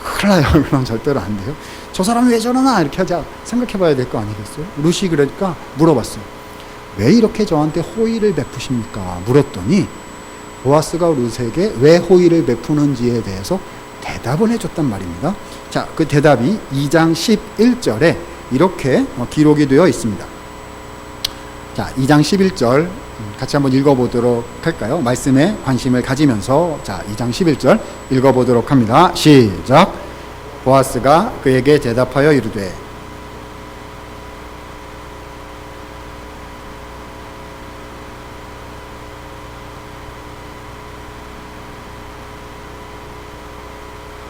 큰일 나요. 그럼 절대로 안 돼요. 저 사람이 왜 저러나? 이렇게 하자 생각해 봐야 될 거 아니겠어요? 룻이 그러니까 물어봤어요. 왜 이렇게 저한테 호의를 베푸십니까? 물었더니 보아스가 룻에게 왜 호의를 베푸는지에 대해서 대답을 해줬단 말입니다. 자, 그 대답이 2장 11절에 이렇게 기록이 되어 있습니다. 자, 2장 11절 같이 한번 읽어보도록 할까요? 말씀에 관심을 가지면서 자, 2장 11절 읽어보도록 합니다. 시작. 보아스가 그에게 대답하여 이르되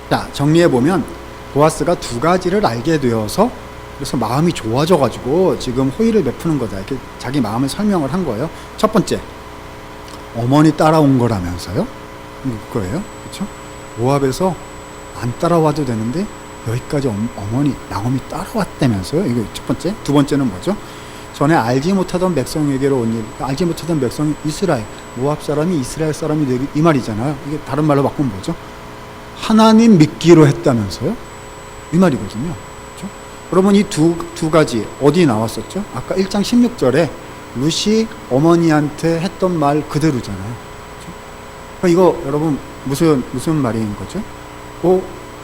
자, 정리해보면 보아스가 두 가지를 알게 되어서 그래서 마음이 좋아져가지고 지금 호의를 베푸는 거다. 이렇게 자기 마음을 설명을 한 거예요. 첫 번째, 어머니 따라온 거라면서요? 그거예요. 그렇죠? 모압에서 안 따라와도 되는데 여기까지 어머니 나오미 따라왔다면서요? 이거 첫 번째. 두 번째는 뭐죠? 전에 알지 못하던 백성에게로 온 일, 알지 못하던 백성이 이스라엘, 모압 사람이 이스라엘 사람이 되기 이 말이잖아요. 이게 다른 말로 바꾸면 뭐죠? 하나님 믿기로 했다면서요? 이 말이거든요. 그렇죠? 여러분 이 두 가지 어디 나왔었죠? 아까 1장 16절에 룻이 어머니한테 했던 말 그대로잖아요. 그렇죠? 그러니까 이거 여러분 무슨 말인 거죠?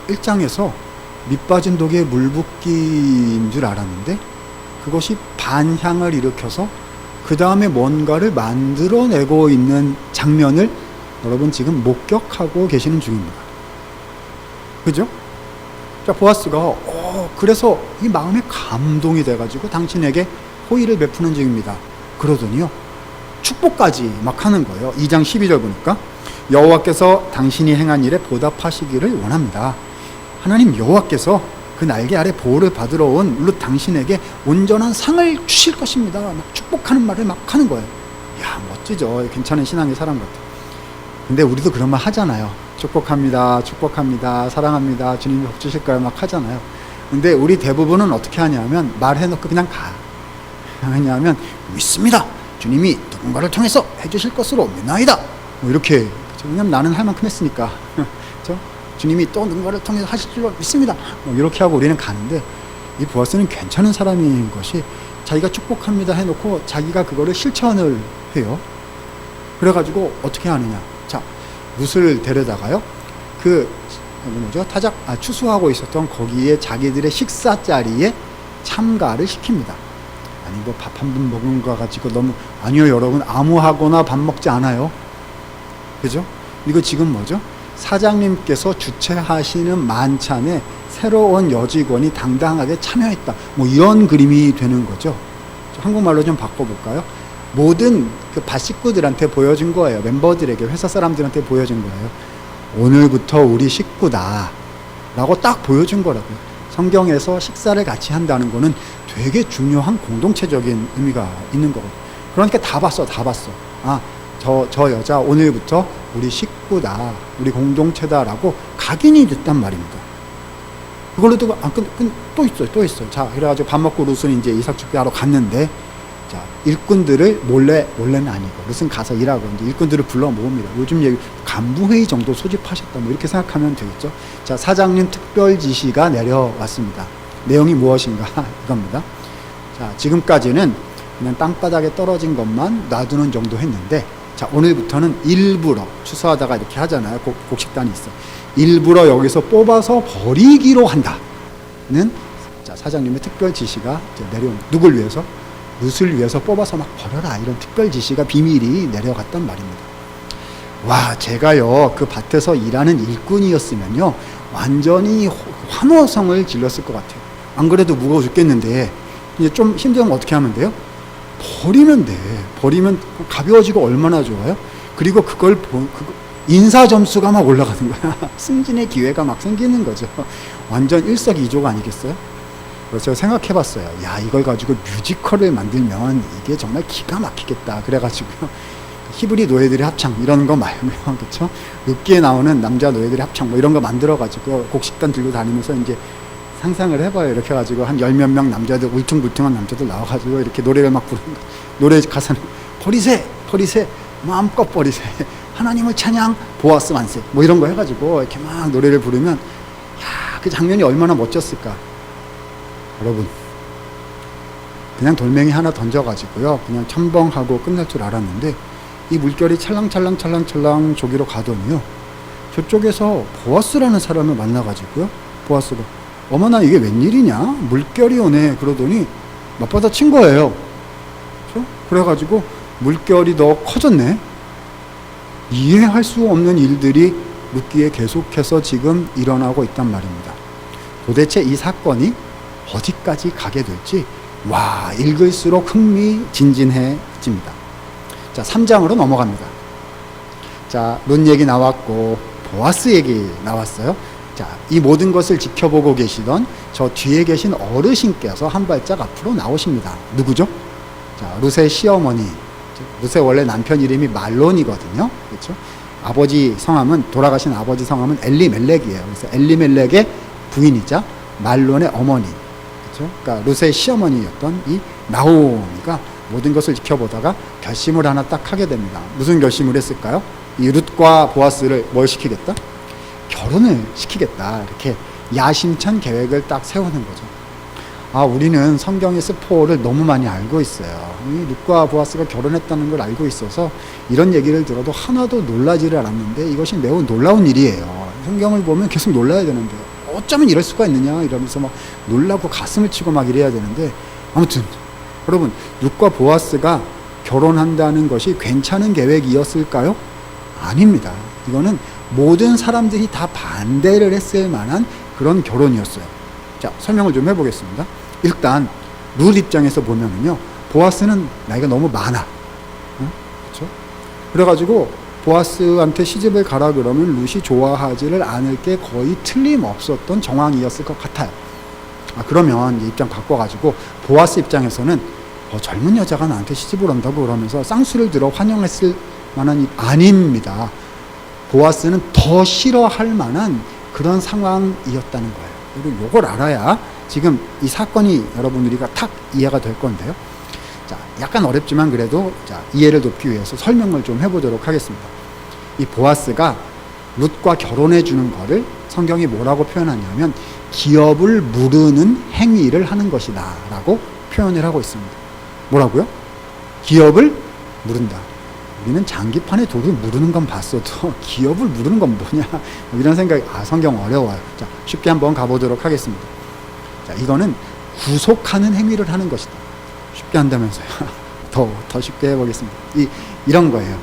1장에서 밑 빠진 독에 물 붓기인 줄 알았는데 그것이 반향을 일으켜서 그 다음에 뭔가를 만들어내고 있는 장면을 여러분 지금 목격하고 계시는 중입니다. 그죠? 자, 보아스가 그래서 이 마음에 감동이 돼가지고 당신에게 호의를 베푸는 중입니다. 그러더니요 축복까지 막 하는 거예요. 2장 12절 보니까 여호와께서 당신이 행한 일에 보답하시기를 원합니다. 하나님 여호와께서 그 날개 아래 보호를 받으러 온 룻 당신에게 온전한 상을 주실 것입니다. 막 축복하는 말을 막 하는 거예요. 야, 멋지죠. 괜찮은 신앙의 사람 같아. 근데 우리도 그런 말 하잖아요. 축복합니다. 축복합니다. 사랑합니다. 주님이 복 주실 거예요. 막 하잖아요. 근데 우리 대부분은 어떻게 하냐면 말해놓고 그냥 가. 왜냐하면 믿습니다. 주님이 누군가를 통해서 해주실 것으로 믿나이다. 뭐 이렇게. 왜냐면 나는 할 만큼 했으니까. 그렇죠? 주님이 또 누군가를 통해서 하실 줄로 믿습니다. 뭐 이렇게 하고 우리는 가는데 이 보아스는 괜찮은 사람인 것이 자기가 축복합니다 해놓고 자기가 그거를 실천을 해요. 그래가지고 어떻게 하느냐. 자, 룻을 데려다가요. 추수하고 있었던 거기에 자기들의 식사 자리에 참가를 시킵니다. 아니 뭐 밥 한 번 먹은 거 가지고 너무 아니요 여러분 아무하거나 밥 먹지 않아요. 그죠? 이거 지금 뭐죠? 사장님께서 주최하시는 만찬에 새로운 여직원이 당당하게 참여했다. 뭐 이런 그림이 되는 거죠. 한국말로 좀 바꿔볼까요? 모든 그 밭 식구들한테 보여준 거예요. 멤버들에게, 회사 사람들한테 보여준 거예요. 오늘부터 우리 식구다 라고 딱 보여준 거라고요. 성경에서 식사를 같이 한다는 거는 되게 중요한 공동체적인 의미가 있는 거거든요. 그러니까 다 봤어. 아, 저 여자 오늘부터 우리 식구다, 우리 공동체다라고 각인이 됐단 말입니다. 그걸로 또 있어요. 자, 그래가지고 밥 먹고 룻은 이제 이삭 축제하러 갔는데, 자, 일꾼들을 몰래는 아니고, 룻은 가서 일하고 이제 일꾼들을 불러 모읍니다. 요즘 얘기 간부회의 정도 소집하셨다, 뭐 이렇게 생각하면 되겠죠. 자, 사장님 특별 지시가 내려왔습니다. 내용이 무엇인가 이겁니다. 자, 지금까지는 그냥 땅바닥에 떨어진 것만 놔두는 정도 했는데, 자, 오늘부터는 일부러 추수하다가 이렇게 하잖아요. 곡식단이 있어. 일부러 여기서 뽑아서 버리기로 한다는 자, 사장님의 특별 지시가 내려온. 누굴 위해서? 룻을 위해서 뽑아서 막 버려라. 이런 특별 지시가 비밀이 내려갔단 말입니다. 와, 제가요 그 밭에서 일하는 일꾼이었으면요 완전히 환호성을 질렀을 것 같아요. 안 그래도 무거워 죽겠는데 이제 좀 힘들면 어떻게 하면 돼요? 버리면 돼. 버리면 가벼워지고 얼마나 좋아요? 그리고 그걸 인사 점수가 막 올라가는 거야. 승진의 기회가 막 생기는 거죠. 완전 일석이조가 아니겠어요? 그래서 제가 생각해 봤어요. 야, 이걸 가지고 뮤지컬을 만들면 이게 정말 기가 막히겠다. 그래가지고요. 히브리 노예들의 합창 이런 거 말고요. 그렇죠? 룻기에 나오는 남자 노예들의 합창 뭐 이런 거 만들어가지고 곡식단 들고 다니면서 이제 상상을 해봐요. 이렇게 해가지고 한 열 몇 명 남자들, 울퉁불퉁한 남자들 나와가지고 이렇게 노래를 막 부르는 거. 노래 가사는 버리세, 버리세, 마음껏 버리세, 하나님을 찬양, 보아스 만세 뭐 이런 거 해가지고 이렇게 막 노래를 부르면 야, 그 장면이 얼마나 멋졌을까. 여러분, 그냥 돌멩이 하나 던져가지고요, 그냥 첨벙하고 끝날 줄 알았는데 이 물결이 찰랑찰랑 저기로 가더니요, 저쪽에서 보아스라는 사람을 만나가지고요, 보아스가 어머나 이게 웬일이냐, 물결이 오네 그러더니 맞받아 친 거예요. 그렇죠? 그래가지고 물결이 더 커졌네. 이해할 수 없는 일들이 룻기에 계속해서 지금 일어나고 있단 말입니다. 도대체 이 사건이 어디까지 가게 될지 와, 읽을수록 흥미진진해집니다. 자, 3장으로 넘어갑니다. 자, 룻 얘기 나왔고 보아스 얘기 나왔어요. 자, 이 모든 것을 지켜보고 계시던 저 뒤에 계신 어르신께서 한 발짝 앞으로 나오십니다. 누구죠? 자, 룻의 시어머니. 룻의 원래 남편 이름이 말론이거든요. 그렇죠? 아버지 성함은, 돌아가신 아버지 성함은 엘리멜렉이에요. 그래서 엘리멜렉의 부인이자 말론의 어머니. 그렇죠? 그러니까 룻의 시어머니였던 이 나오미가 모든 것을 지켜보다가 결심을 하나 딱 하게 됩니다. 무슨 결심을 했을까요? 이 룻과 보아스를 뭘 시키겠다? 결혼을 시키겠다. 이렇게 야심찬 계획을 딱 세우는 거죠. 아, 우리는 성경의 스포를 너무 많이 알고 있어요. 이 룻과 보아스가 결혼했다는 걸 알고 있어서 이런 얘기를 들어도 하나도 놀라지를 않았는데 이것이 매우 놀라운 일이에요. 성경을 보면 계속 놀라야 되는데 어쩌면 이럴 수가 있느냐 이러면서 막 놀라고 가슴을 치고 막 이래야 되는데, 아무튼 여러분, 룻과 보아스가 결혼한다는 것이 괜찮은 계획이었을까요? 아닙니다. 이거는 모든 사람들이 다 반대를 했을 만한 그런 결혼이었어요. 자, 설명을 좀 해보겠습니다. 일단 룻 입장에서 보면은요, 보아스는 나이가 너무 많아. 그렇죠? 그래가지고 보아스한테 시집을 가라 그러면 룻이 좋아하지를 않을 게 거의 틀림없었던 정황이었을 것 같아요. 아, 그러면 입장 바꿔가지고 보아스 입장에서는 젊은 여자가 나한테 시집을 온다고 그러면서 쌍수를 들어 환영했을 만한 일 아닙니다. 보아스는 더 싫어할 만한 그런 상황이었다는 거예요. 그리고 이걸 알아야 지금 이 사건이 여러분 우리가 탁 이해가 될 건데요. 자, 약간 어렵지만 그래도 자, 이해를 돕기 위해서 설명을 좀 해보도록 하겠습니다. 이 보아스가 룻과 결혼해 주는 거를 성경이 뭐라고 표현하냐면 기업을 무르는 행위를 하는 것이다 라고 표현을 하고 있습니다. 뭐라고요? 기업을 무른다. 우리는 장기판에 돌을 무르는 건 봤어도 기업을 무르는 건 뭐냐 이런 생각이, 성경 어려워요. 자, 쉽게 한번 가보도록 하겠습니다. 자, 이거는 구속하는 행위를 하는 것이다. 쉽게 한다면서요. 더 쉽게 해보겠습니다. 이런 거예요.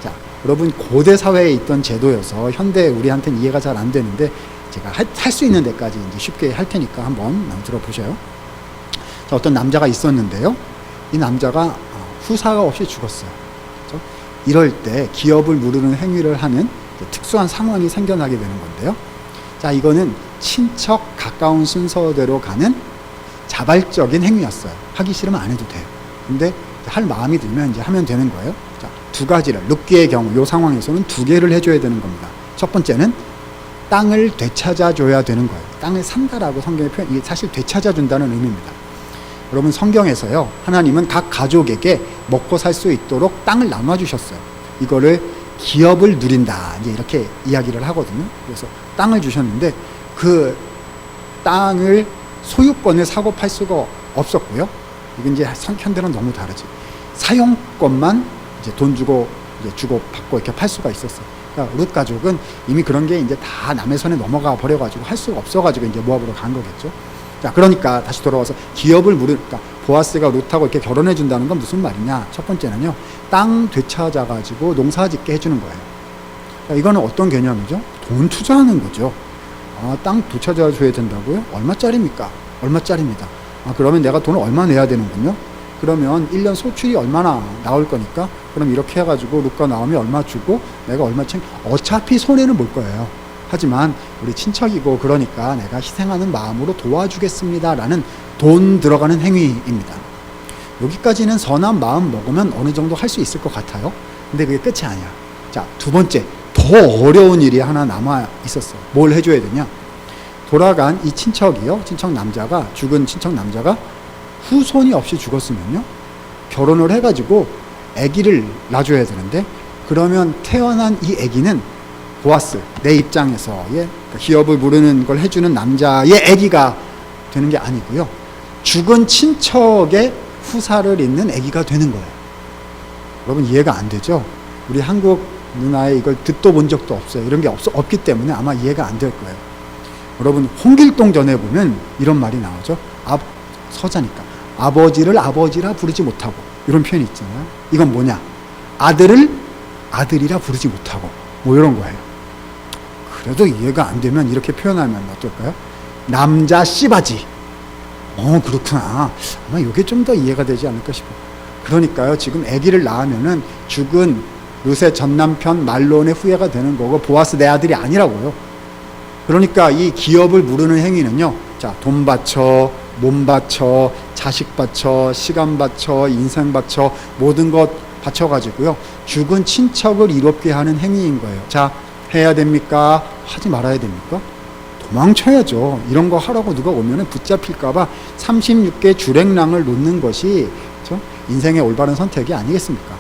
자, 여러분, 고대 사회에 있던 제도여서 현대 우리한테는 이해가 잘 안 되는데 제가 할 수 있는 데까지 이제 쉽게 할 테니까 한번 들어보셔요. 자, 어떤 남자가 있었는데요. 이 남자가 후사가 없이 죽었어요. 그렇죠? 이럴 때 기업을 무르는 행위를 하는 특수한 상황이 생겨나게 되는 건데요. 자, 이거는 친척 가까운 순서대로 가는 자발적인 행위였어요. 하기 싫으면 안 해도 돼요. 근데 할 마음이 들면 이제 하면 되는 거예요. 자, 두 가지를, 룻기의 경우 이 상황에서는 두 개를 해줘야 되는 겁니다. 첫 번째는 땅을 되찾아줘야 되는 거예요. 땅을 산다라고 성경의 표현, 이게 사실 되찾아준다는 의미입니다. 여러분, 성경에서요, 하나님은 각 가족에게 먹고 살 수 있도록 땅을 나눠주셨어요. 이거를 기업을 누린다, 이제 이렇게 이야기를 하거든요. 그래서 땅을 주셨는데 그 땅을 소유권을 사고 팔 수가 없었고요. 이건 이제 현대는 너무 다르지. 사용권만 이제 돈 주고 이제 주고 받고 이렇게 팔 수가 있었어요. 그러니까 룻 가족은 이미 그런 게 이제 다 남의 손에 넘어가 버려가지고 할 수가 없어가지고 이제 모압으로 간 거겠죠. 자, 그러니까 다시 돌아와서 기업을 그러니까 보아스가 룻하고 이렇게 결혼해 준다는 건 무슨 말이냐? 첫 번째는요, 땅 되찾아가지고 농사 짓게 해주는 거예요. 자, 이거는 어떤 개념이죠? 돈 투자하는 거죠. 아, 땅 되찾아줘야 된다고요? 얼마짜리입니까? 얼마짜리입니다. 아, 그러면 내가 돈을 얼마 내야 되는군요. 그러면 1년 소출이 얼마나 나올 거니까 그럼 이렇게 해가지고 루카 나오면 얼마 주고 내가 얼마 어차피 손해는 볼 거예요. 하지만 우리 친척이고 그러니까 내가 희생하는 마음으로 도와주겠습니다 라는 돈 들어가는 행위입니다. 여기까지는 선한 마음 먹으면 어느 정도 할 수 있을 것 같아요. 근데 그게 끝이 아니야. 자, 두 번째, 더 어려운 일이 하나 남아 있었어. 뭘 해줘야 되냐? 돌아간 이 친척이요, 죽은 친척 남자가 후손이 없이 죽었으면요, 결혼을 해가지고 아기를 낳아줘야 되는데, 그러면 태어난 이 아기는 보아스, 내 입장에서의 기업을 부르는 걸 해주는 남자의 아기가 되는 게 아니고요, 죽은 친척의 후사를 잇는 아기가 되는 거예요. 여러분 이해가 안 되죠? 우리 한국 문화에 이걸 듣도 본 적도 없어요. 이런 게 없기 때문에 아마 이해가 안 될 거예요. 여러분 홍길동전에 보면 이런 말이 나오죠. 서자니까 아버지를 아버지라 부르지 못하고, 이런 표현이 있잖아요. 이건 뭐냐? 아들을 아들이라 부르지 못하고, 뭐 이런 거예요. 그래도 이해가 안 되면 이렇게 표현하면 어떨까요? 남자 씨바지. 그렇구나. 아마 이게 좀 더 이해가 되지 않을까 싶어요. 그러니까요, 지금 아기를 낳으면은 죽은 룻의 전 남편 말론의 후예가 되는 거고, 보아스 내 아들이 아니라고요. 그러니까 이 기업을 부르는 행위는요, 자, 돈 바쳐, 몸 바쳐, 자식 바쳐, 시간 바쳐, 인생 바쳐, 모든 것 바쳐가지고요, 죽은 친척을 이롭게 하는 행위인 거예요. 자, 해야 됩니까? 하지 말아야 됩니까? 도망쳐야죠. 이런 거 하라고 누가 오면은 붙잡힐까봐 36개 주랭랑을 놓는 것이 인생의 올바른 선택이 아니겠습니까?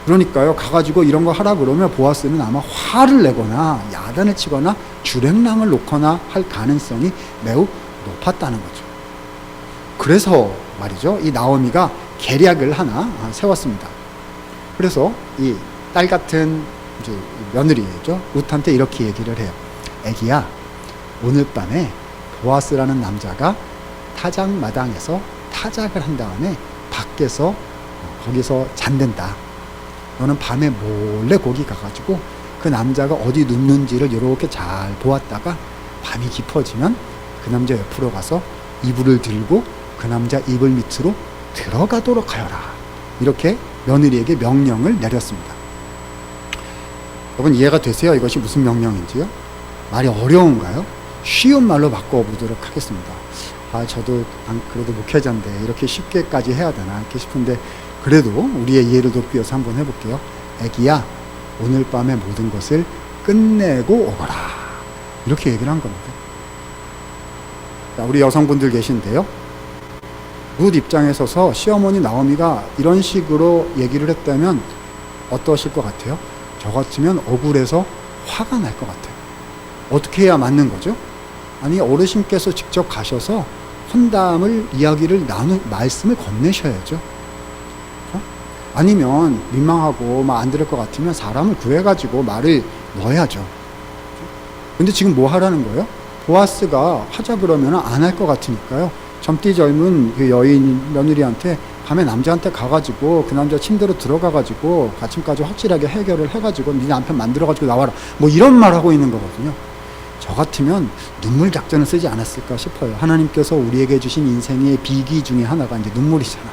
그러니까요, 가가지고 이런 거 하라 그러면 보아스는 아마 화를 내거나 야단을 치거나 주랭랑을 놓거나 할 가능성이 매우 높았다는 거죠. 그래서 말이죠, 이 나오미가 계략을 하나 세웠습니다. 그래서 이 딸 같은 이제 며느리죠, 룻한테 이렇게 얘기를 해요. 애기야, 오늘 밤에 보아스라는 남자가 타작마당에서 타작을 한 다음에 밖에서 거기서 잔댄다. 너는 밤에 몰래 거기 가가지고 그 남자가 어디 눕는지를 이렇게 잘 보았다가 밤이 깊어지면 그 남자 옆으로 가서 이불을 들고 그 남자 이불 밑으로 들어가도록 하여라. 이렇게 며느리에게 명령을 내렸습니다. 여러분 이해가 되세요? 이것이 무슨 명령인지요? 말이 어려운가요? 쉬운 말로 바꿔보도록 하겠습니다. 저도 그래도 목회자인데 이렇게 쉽게까지 해야 되나 이렇게 싶은데, 그래도 우리의 이해를 돕기 위해서 한번 해볼게요. 애기야, 오늘 밤의 모든 것을 끝내고 오거라. 이렇게 얘기를 한 겁니다. 자, 우리 여성분들 계신데요, 룻 입장에 서서 시어머니 나오미가 이런 식으로 얘기를 했다면 어떠실 것 같아요? 저 같으면 억울해서 화가 날 것 같아요. 어떻게 해야 맞는 거죠? 아니, 어르신께서 직접 가셔서 혼담을, 이야기를 말씀을 건네셔야죠. 아니면 민망하고 막 안 들을 것 같으면 사람을 구해가지고 말을 넣어야죠. 근데 지금 뭐 하라는 거예요? 보아스가 하자 그러면 안 할 것 같으니까요, 젊디 젊은 그 여인 며느리한테 밤에 남자한테 가가지고 그 남자 침대로 들어가가지고 아침까지 확실하게 해결을 해가지고 네 남편 만들어가지고 나와라, 뭐 이런 말 하고 있는 거거든요. 저 같으면 눈물 작전을 쓰지 않았을까 싶어요. 하나님께서 우리에게 주신 인생의 비기 중에 하나가 이제 눈물이잖아.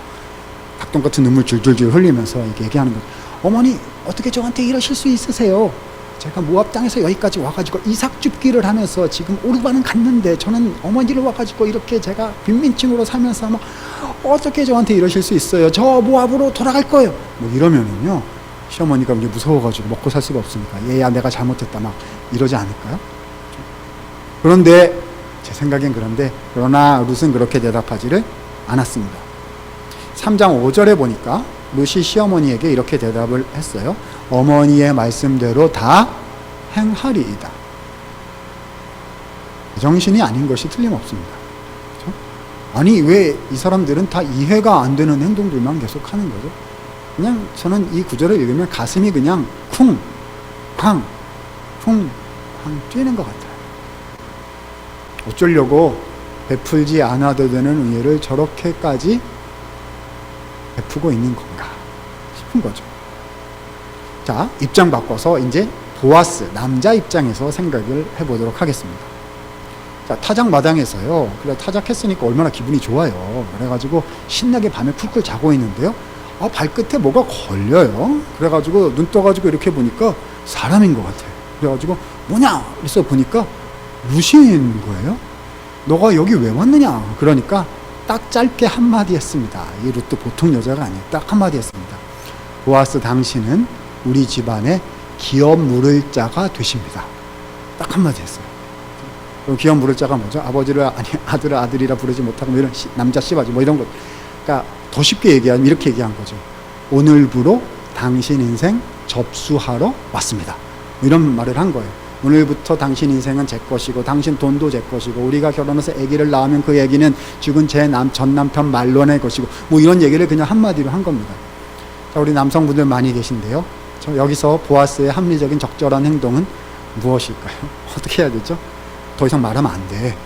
닭똥 같은 눈물 줄줄줄 흘리면서 이렇게 얘기하는 거죠. 어머니, 어떻게 저한테 이러실 수 있으세요? 제가 모압 땅에서 여기까지 와가지고 이삭 줍기를 하면서 지금 오르반은 갔는데 저는 어머니를 와가지고 이렇게 제가 빈민층으로 살면서 뭐 어떻게 저한테 이러실 수 있어요? 저 모압으로 돌아갈 거예요. 뭐 이러면은요, 시어머니가 이제 무서워가지고 먹고 살 수가 없으니까 얘야 내가 잘못했다 막 이러지 않을까요? 그런데 제 생각엔 그러나 룻은 그렇게 대답하지를 않았습니다. 3장 5절에 보니까 룻이 시어머니에게 이렇게 대답을 했어요. 어머니의 말씀대로 다 행하리이다. 정신이 아닌 것이 틀림없습니다. 그렇죠? 아니, 왜 이 사람들은 다 이해가 안 되는 행동들만 계속 하는 거죠? 그냥 저는 이 구절을 읽으면 가슴이 그냥 쿵쾅 뛰는 것 같아요. 어쩌려고 베풀지 않아도 되는 은혜를 저렇게까지 베푸고 있는 건가 싶은 거죠. 자, 입장 바꿔서 이제 보아스, 남자 입장에서 생각을 해보도록 하겠습니다. 그러니까 타작마당에서요. 그래 타작했으니까 얼마나 기분이 좋아요. 그래가지고 신나게 밤에 쿨쿨 자고 있는데요. 발끝에 뭐가 걸려요. 그래가지고 눈 떠가지고 이렇게 보니까 사람인 것 같아요. 그래가지고 뭐냐? 그래서 보니까 루시인 거예요. 너가 여기 왜 왔느냐? 그러니까 딱 짧게 한마디 했습니다. 이 룻도 보통 여자가 아니에요. 딱 한마디 했습니다. 보아스, 당신은 우리 집안의 기업 물을 자가 되십니다. 딱 한마디 했어요. 그럼 기업 물을 자가 뭐죠? 아버지를 아들을 아들이라 부르지 못하고 뭐 이런 남자 씨바지 뭐 이런 거. 그러니까 더 쉽게 얘기하면 이렇게 얘기한 거죠. 오늘부로 당신 인생 접수하러 왔습니다. 뭐 이런 말을 한 거예요. 오늘부터 당신 인생은 제 것이고 당신 돈도 제 것이고 우리가 결혼해서 아기를 낳으면 그 아기는 죽은 제 전 남편 말론의 것이고 뭐 이런 얘기를 그냥 한마디로 한 겁니다. 자, 우리 남성분들 많이 계신데요. 저 여기서 보아스의 합리적인 적절한 행동은 무엇일까요? 어떻게 해야 되죠? 더 이상 말하면 안 돼.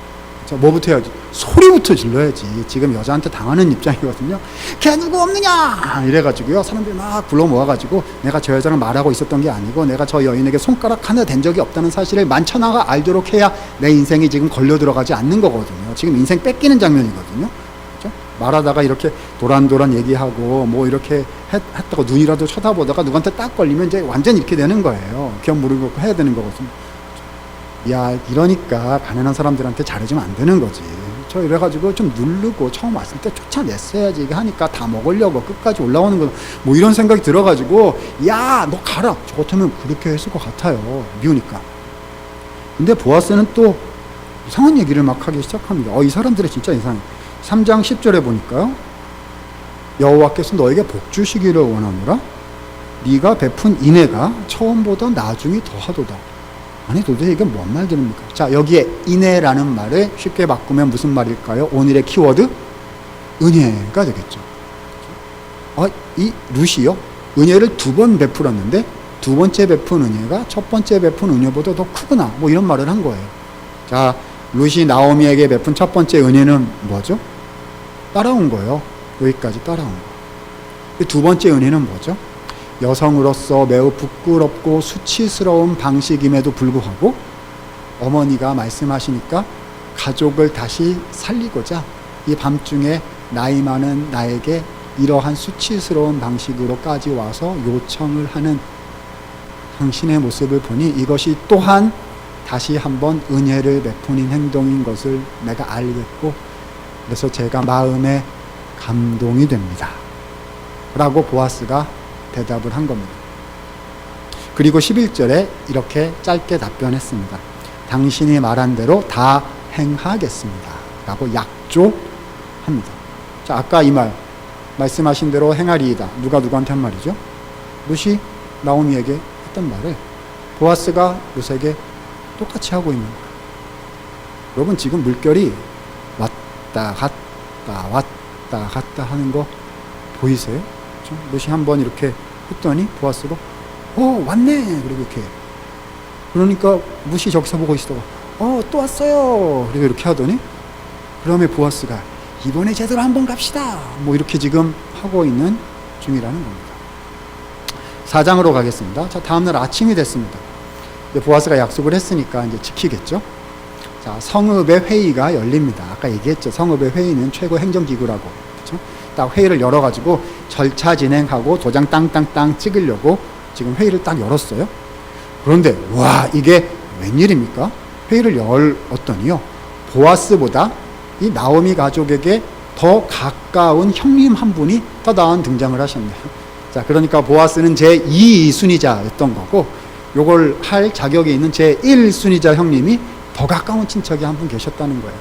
자, 뭐부터 해야지? 소리부터 질러야지. 지금 여자한테 당하는 입장이거든요. 걔 누구 없느냐? 이래가지고요. 사람들이 막 불러 모아가지고 내가 저 여자랑 말하고 있었던 게 아니고 내가 저 여인에게 손가락 하나 댄 적이 없다는 사실을 만천하가 알도록 해야 내 인생이 지금 걸려 들어가지 않는 거거든요. 지금 인생 뺏기는 장면이거든요. 그렇죠? 말하다가 이렇게 도란도란 얘기하고 뭐 이렇게 했다가 눈이라도 쳐다보다가 누구한테 딱 걸리면 이제 완전 이렇게 되는 거예요. 기억 모르고 해야 되는 거거든요. 야, 이러니까 가난한 사람들한테 잘해주면 안 되는 거지. 저 이래가지고 좀 누르고 처음 왔을 때 쫓아냈어야지. 이게 하니까 다 먹으려고 끝까지 올라오는 거, 뭐 이런 생각이 들어가지고, 야, 너 가라. 저 같으면 그렇게 했을 것 같아요. 미우니까. 근데 보아스는 또 이상한 얘기를 막 하기 시작합니다. 이 사람들이 진짜 이상해. 3장 10절에 보니까요. 여호와께서 너에게 복 주시기를 원하노라. 네가 베푼 인애가 처음보다 나중이 더하도다. 아니 도대체 이게 뭔 말들입니까? 자, 여기에 인애라는 말을 쉽게 바꾸면 무슨 말일까요? 오늘의 키워드 은혜가 되겠죠. 이 룻이요 은혜를 2번 베풀었는데 두 번째 베푼 은혜가 첫 번째 베푼 은혜보다 더 크구나, 뭐 이런 말을 한 거예요. 자, 룻이 나오미에게 베푼 첫 번째 은혜는 뭐죠? 따라온 거예요. 여기까지 따라온 거. 두 번째 은혜는 뭐죠? 여성으로서 매우 부끄럽고 수치스러운 방식임에도 불구하고 어머니가 말씀하시니까 가족을 다시 살리고자 이 밤중에 나이 많은 나에게 이러한 수치스러운 방식으로까지 와서 요청을 하는 당신의 모습을 보니 이것이 또한 다시 한번 은혜를 베푸는 행동인 것을 내가 알겠고 그래서 제가 마음에 감동이 됩니다. 라고 보아스가 대답을 한 겁니다. 그리고 11절에 이렇게 짧게 답변했습니다. 당신이 말한 대로 다 행하겠습니다. 라고 약조합니다. 자, 아까 이 말씀하신 대로 행하리이다. 누가 누구한테 한 말이죠? 룻이 나오미에게 했던 말을 보아스가 룻에게 똑같이 하고 있는 거예요. 여러분 지금 물결이 왔다 갔다 왔다 갔다 하는 거 보이세요? 룻이 한번 이렇게 했더니 보아스가 왔네. 그리고 이렇게 그러니까 룻이 저기서 보고 있다가 또 왔어요. 그리고 이렇게 하더니 그다음에 보아스가 이번에 제대로 한번 갑시다. 뭐 이렇게 지금 하고 있는 중이라는 겁니다. 4장으로 가겠습니다. 자, 다음날 아침이 됐습니다. 보아스가 약속을 했으니까 이제 지키겠죠. 자, 성읍의 회의가 열립니다. 아까 얘기했죠. 성읍의 회의는 최고 행정기구라고. 그렇죠? 딱 회의를 열어가지고 절차 진행하고 도장 땅땅땅 찍으려고 지금 회의를 딱 열었어요. 그런데 와, 이게 웬일입니까? 회의를 열었더니요, 보아스보다 이 나오미 가족에게 더 가까운 형님 한 분이 따단 등장을 하셨네요. 자, 그러니까 보아스는 제2순위자였던 거고 요걸 할 자격이 있는 제1순위자 형님이 더 가까운 친척이 한 분 계셨다는 거예요.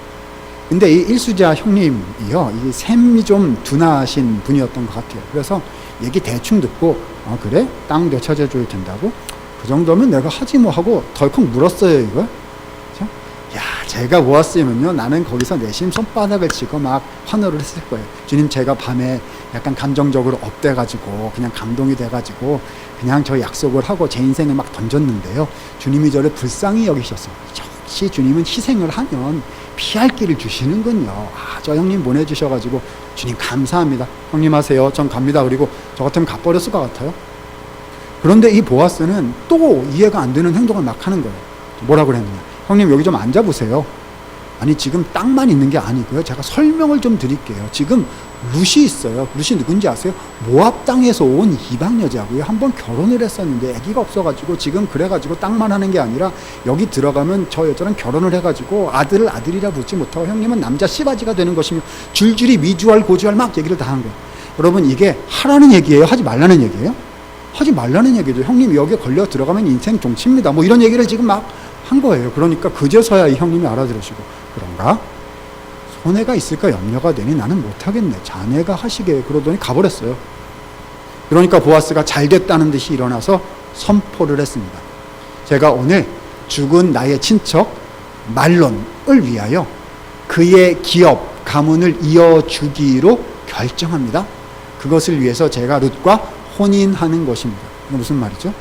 근데 이 1순위자 형님이요, 이 셈이 좀 둔하신 분이었던 것 같아요. 그래서 얘기 대충 듣고 그래? 땅 되찾아 줄 텐다고? 그 정도면 내가 하지 뭐 하고 덜컥 물었어요, 이걸. 야, 제가 모았으면요, 나는 거기서 내심 손바닥을 치고 막 환호를 했을 거예요. 주님, 제가 밤에 약간 감정적으로 업돼가지고 그냥 감동이 돼가지고 그냥 저 약속을 하고 제 인생을 막 던졌는데요, 주님이 저를 불쌍히 여기셔서 역시 주님은 희생을 하면 피할 길을 주시는군요. 저 형님 보내주셔가지고 주님 감사합니다. 형님 하세요. 전 갑니다. 그리고 저 같으면 가버렸을 것 같아요. 그런데 이 보아스는 또 이해가 안 되는 행동을 막 하는 거예요. 뭐라 그랬느냐? 형님 여기 좀 앉아보세요. 아니 지금 땅만 있는 게 아니고요. 제가 설명을 좀 드릴게요. 지금 룻이 있어요. 룻이 누군지 아세요? 모압 땅에서 온 이방 여자고요. 한번 결혼을 했었는데 아기가 없어가지고 지금 그래가지고 땅만 하는 게 아니라 여기 들어가면 저 여자랑 결혼을 해가지고 아들을 아들이라 부르지 못하고 형님은 남자 씨바지가 되는 것이며 줄줄이 미주알 고주알 막 얘기를 다 한 거예요. 여러분 이게 하라는 얘기예요? 하지 말라는 얘기예요? 하지 말라는 얘기죠. 형님 여기에 걸려 들어가면 인생 종치입니다. 뭐 이런 얘기를 지금 막 한 거예요. 그러니까 그제서야 이 형님이 알아들으시고 그런가? 손해가 있을까 염려가 되니 나는 못하겠네. 자네가 하시게. 그러더니 가버렸어요. 그러니까 보아스가 잘 됐다는 듯이 일어나서 선포를 했습니다. 제가 오늘 죽은 나의 친척 말론을 위하여 그의 기업 가문을 이어주기로 결정합니다. 그것을 위해서 제가 룻과 혼인하는 것입니다. 이게 무슨 말이죠?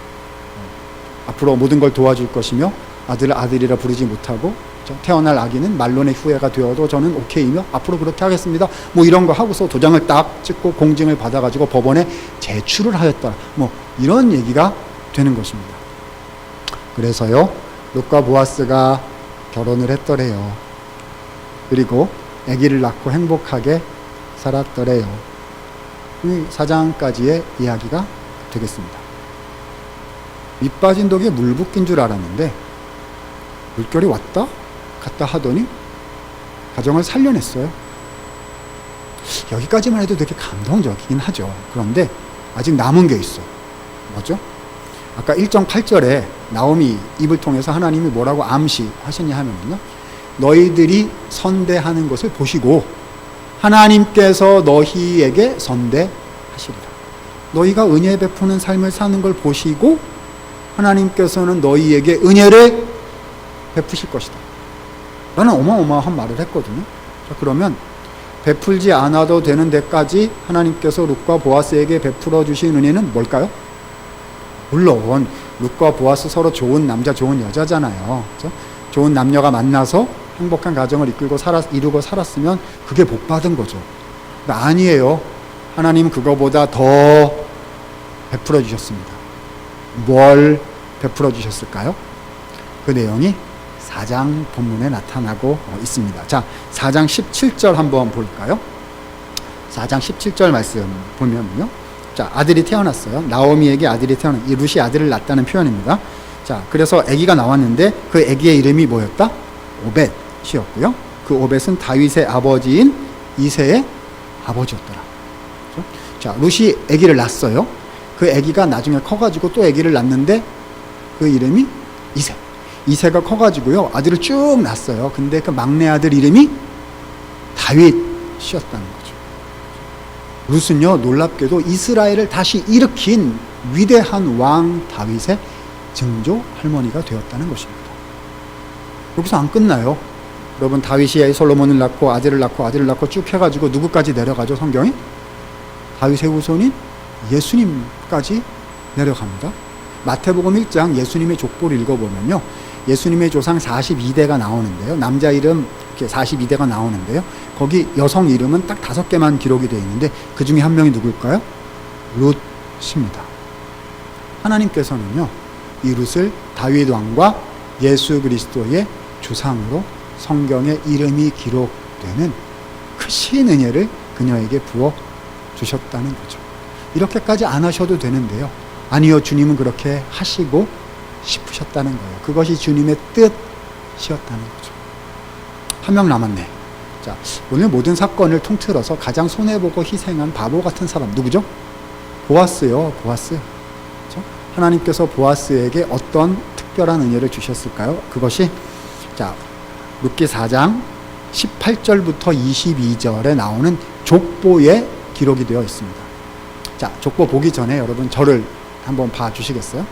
앞으로 모든 걸 도와줄 것이며 아들을 아들이라 부르지 못하고 태어날 아기는 말론의 후예가 되어도 저는 오케이며 앞으로 그렇게 하겠습니다. 뭐 이런 거 하고서 도장을 딱 찍고 공증을 받아가지고 법원에 제출을 하였다. 뭐 이런 얘기가 되는 것입니다. 그래서요 룻과 보아스가 결혼을 했더래요. 그리고 아기를 낳고 행복하게 살았더래요. 이 4장까지의 이야기가 되겠습니다. 밑 빠진 독에 물 붓긴 줄 알았는데 물결이 왔다 갔다 하더니 가정을 살려냈어요. 여기까지만 해도 되게 감동적이긴 하죠. 그런데 아직 남은 게 있어. 뭐죠? 아까 1.8절에 나오미 입을 통해서 하나님이 뭐라고 암시하셨냐 하면요, 너희들이 선대하는 것을 보시고 하나님께서 너희에게 선대하시리라. 너희가 은혜 베푸는 삶을 사는 걸 보시고 하나님께서는 너희에게 은혜를 베푸실 것이다 라는 어마어마한 말을 했거든요. 자, 그러면 베풀지 않아도 되는 데까지 하나님께서 룻과 보아스에게 베풀어 주신 은혜는 뭘까요? 물론 룻과 보아스 서로 좋은 남자 좋은 여자잖아요. 그렇죠? 좋은 남녀가 만나서 행복한 가정을 이루고 살았으면 그게 복 받은 거죠. 아니에요. 하나님 그거보다 더 베풀어 주셨습니다. 뭘 베풀어 주셨을까요? 그 내용이 4장 본문에 나타나고 있습니다. 자, 4장 17절 한번 볼까요? 4장 17절 말씀 보면요. 자, 아들이 태어났어요. 나오미에게 아들이 이 룻이 아들을 낳았다는 표현입니다. 자, 그래서 아기가 나왔는데 그 아기의 이름이 뭐였다? 오벳이었고요. 그 오벳은 다윗의 아버지인 이새의 아버지였더라. 그렇죠? 자, 룻이 아기를 낳았어요. 그 아기가 나중에 커가지고 또 아기를 낳는데 그 이름이 이새. 이새가 커가지고요 아들을 쭉 낳았어요. 근데 그 막내 아들 이름이 다윗이었다는 거죠. 룻은요 놀랍게도 이스라엘을 다시 일으킨 위대한 왕 다윗의 증조 할머니가 되었다는 것입니다. 여기서 안 끝나요. 여러분 다윗이 솔로몬을 낳고 아들을 낳고 쭉 해가지고 누구까지 내려가죠? 성경이 다윗의 후손인 예수님까지 내려갑니다. 마태복음 1장 예수님의 족보를 읽어보면요 예수님의 조상 42대가 나오는데요. 남자 이름 이렇게 42대가 나오는데요. 거기 여성 이름은 딱 5개만 기록이 되어 있는데 그 중에 한 명이 누굴까요? 룻입니다. 하나님께서는요 이 룻을 다윗 왕과 예수 그리스도의 조상으로 성경에 이름이 기록되는 크신 은혜를 그녀에게 부어 주셨다는 거죠. 이렇게까지 안 하셔도 되는데요. 아니요, 주님은 그렇게 하시고 싶으셨다는 거예요. 그것이 주님의 뜻이었다는 거죠. 한 명 남았네. 자, 오늘 모든 사건을 통틀어서 가장 손해보고 희생한 바보 같은 사람 누구죠? 보아스요. 보아스. 그렇죠? 하나님께서 보아스에게 어떤 특별한 은혜를 주셨을까요? 그것이 자 룻기 4장 18절부터 22절에 나오는 족보에 기록이 되어 있습니다. 자, 족보 보기 전에 여러분 저를 한번 봐주시겠어요?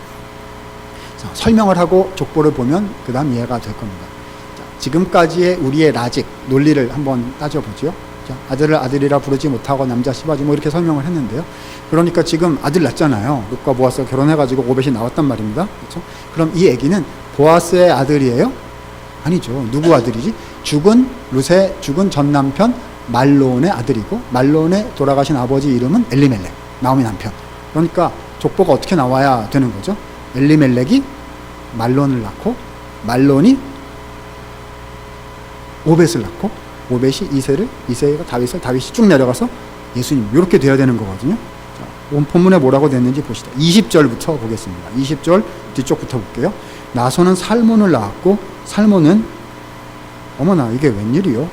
자, 설명을 하고 족보를 보면 그 다음 이해가 될 겁니다. 자, 지금까지의 우리의 라직, 논리를 한번 따져보죠. 자, 아들을 아들이라 부르지 못하고 남자 씨바지 뭐 이렇게 설명을 했는데요. 그러니까 지금 아들 낳잖아요. 룻과 보아스가 결혼해가지고 오벳이 나왔단 말입니다. 그렇죠? 그럼 이 아기는 보아스의 아들이에요? 아니죠. 누구 아들이지? 죽은 룻의 죽은 전 남편 말론의 아들이고 말론의 돌아가신 아버지 이름은 엘리멜렉, 나오미 남편. 그러니까 족보가 어떻게 나와야 되는 거죠? 엘리멜렉이 말론을 낳고 말론이 오벳을 낳고 오벳이 이새를, 이새가 다윗을, 다윗이 쭉 내려가서 예수님, 이렇게 돼야 되는 거거든요. 자, 온 본문에 뭐라고 됐는지 보시다. 20절부터 보겠습니다. 20절 뒤쪽부터 볼게요. 나손은 살몬을 낳았고 살몬은 어머나 이게 웬일이요?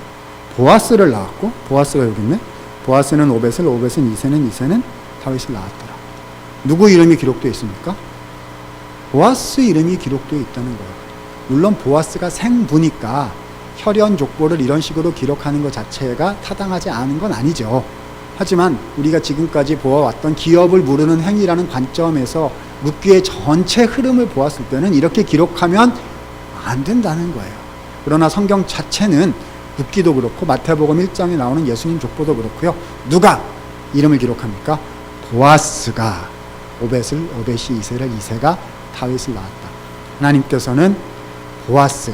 보아스를 낳았고 보아스가 여기 있네. 보아스는 오벳을, 오벳은 이새는, 이새는 다윗을 낳았더라. 누구 이름이 기록되어 있습니까? 보아스 이름이 기록되어 있다는 거예요. 물론 보아스가 생부니까 혈연 족보를 이런 식으로 기록하는 것 자체가 타당하지 않은 건 아니죠. 하지만 우리가 지금까지 보아왔던 기업을 무르는 행위라는 관점에서 묻기의 전체 흐름을 보았을 때는 이렇게 기록하면 안 된다는 거예요. 그러나 성경 자체는 묻기도 그렇고 마태복음 1장에 나오는 예수님 족보도 그렇고요. 누가 이름을 기록합니까? 보아스가 오벳을, 오벳이 이새를, 이새가 다윗을 낳았다. 하나님께서는 보아스,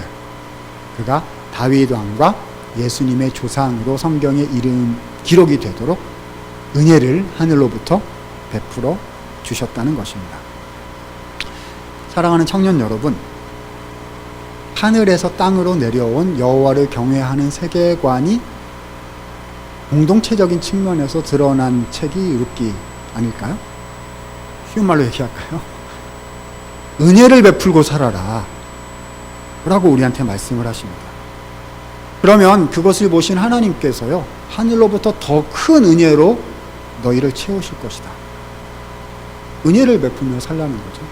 그가 다윗 왕과 예수님의 조상으로 성경의 이름 기록이 되도록 은혜를 하늘로부터 베풀어 주셨다는 것입니다. 사랑하는 청년 여러분, 하늘에서 땅으로 내려온 여호와를 경외하는 세계관이 공동체적인 측면에서 드러난 책이 룻기 아닐까요? 쉬운 말로 얘기할까요? 은혜를 베풀고 살아라 라고 우리한테 말씀을 하십니다. 그러면 그것을 보신 하나님께서요, 하늘로부터 더 큰 은혜로 너희를 채우실 것이다. 은혜를 베풀며 살라는 거죠.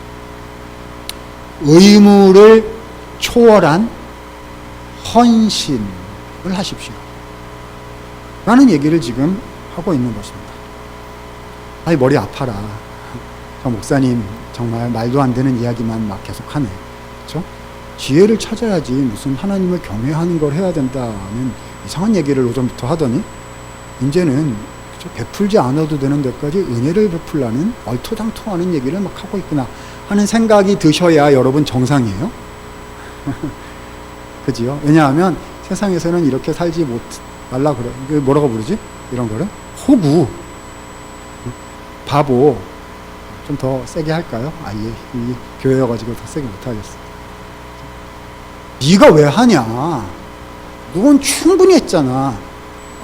의무를 초월한 헌신을 하십시오 라는 얘기를 지금 하고 있는 것입니다. 아이 머리 아파라. 저 목사님 정말 말도 안 되는 이야기만 막 계속하네. 그렇죠? 지혜를 찾아야지 무슨 하나님을 경외하는 걸 해야 된다는 이상한 얘기를 오전부터 하더니 이제는 그렇죠? 베풀지 않아도 되는 데까지 은혜를 베풀라는 얼토당토하는 얘기를 막 하고 있구나 하는 생각이 드셔야 여러분 정상이에요. 그지요? 왜냐하면 세상에서는 이렇게 살지 말라 그래. 뭐라고 부르지? 이런 거를? 호구. 바보. 좀 더 세게 할까요? 이 교회여가지고 더 세게 못하겠어. 네가 왜 하냐? 넌 충분히 했잖아.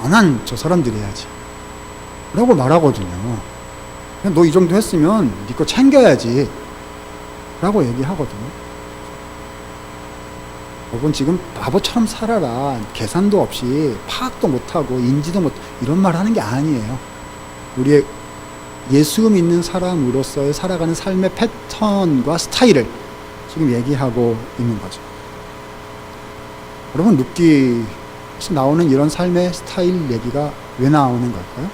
난 저 사람들이 해야지 라고 말하거든요. 너 이 정도 했으면 네 거 챙겨야지 라고 얘기하거든요. 여러분 지금 바보처럼 살아라. 계산도 없이 파악도 못하고 인지도 못, 이런 말 하는 게 아니에요. 우리의 예수 믿는 사람으로서의 살아가는 삶의 패턴과 스타일을 지금 얘기하고 있는 거죠. 여러분 룻기에서 나오는 이런 삶의 스타일 얘기가 왜 나오는 걸까요?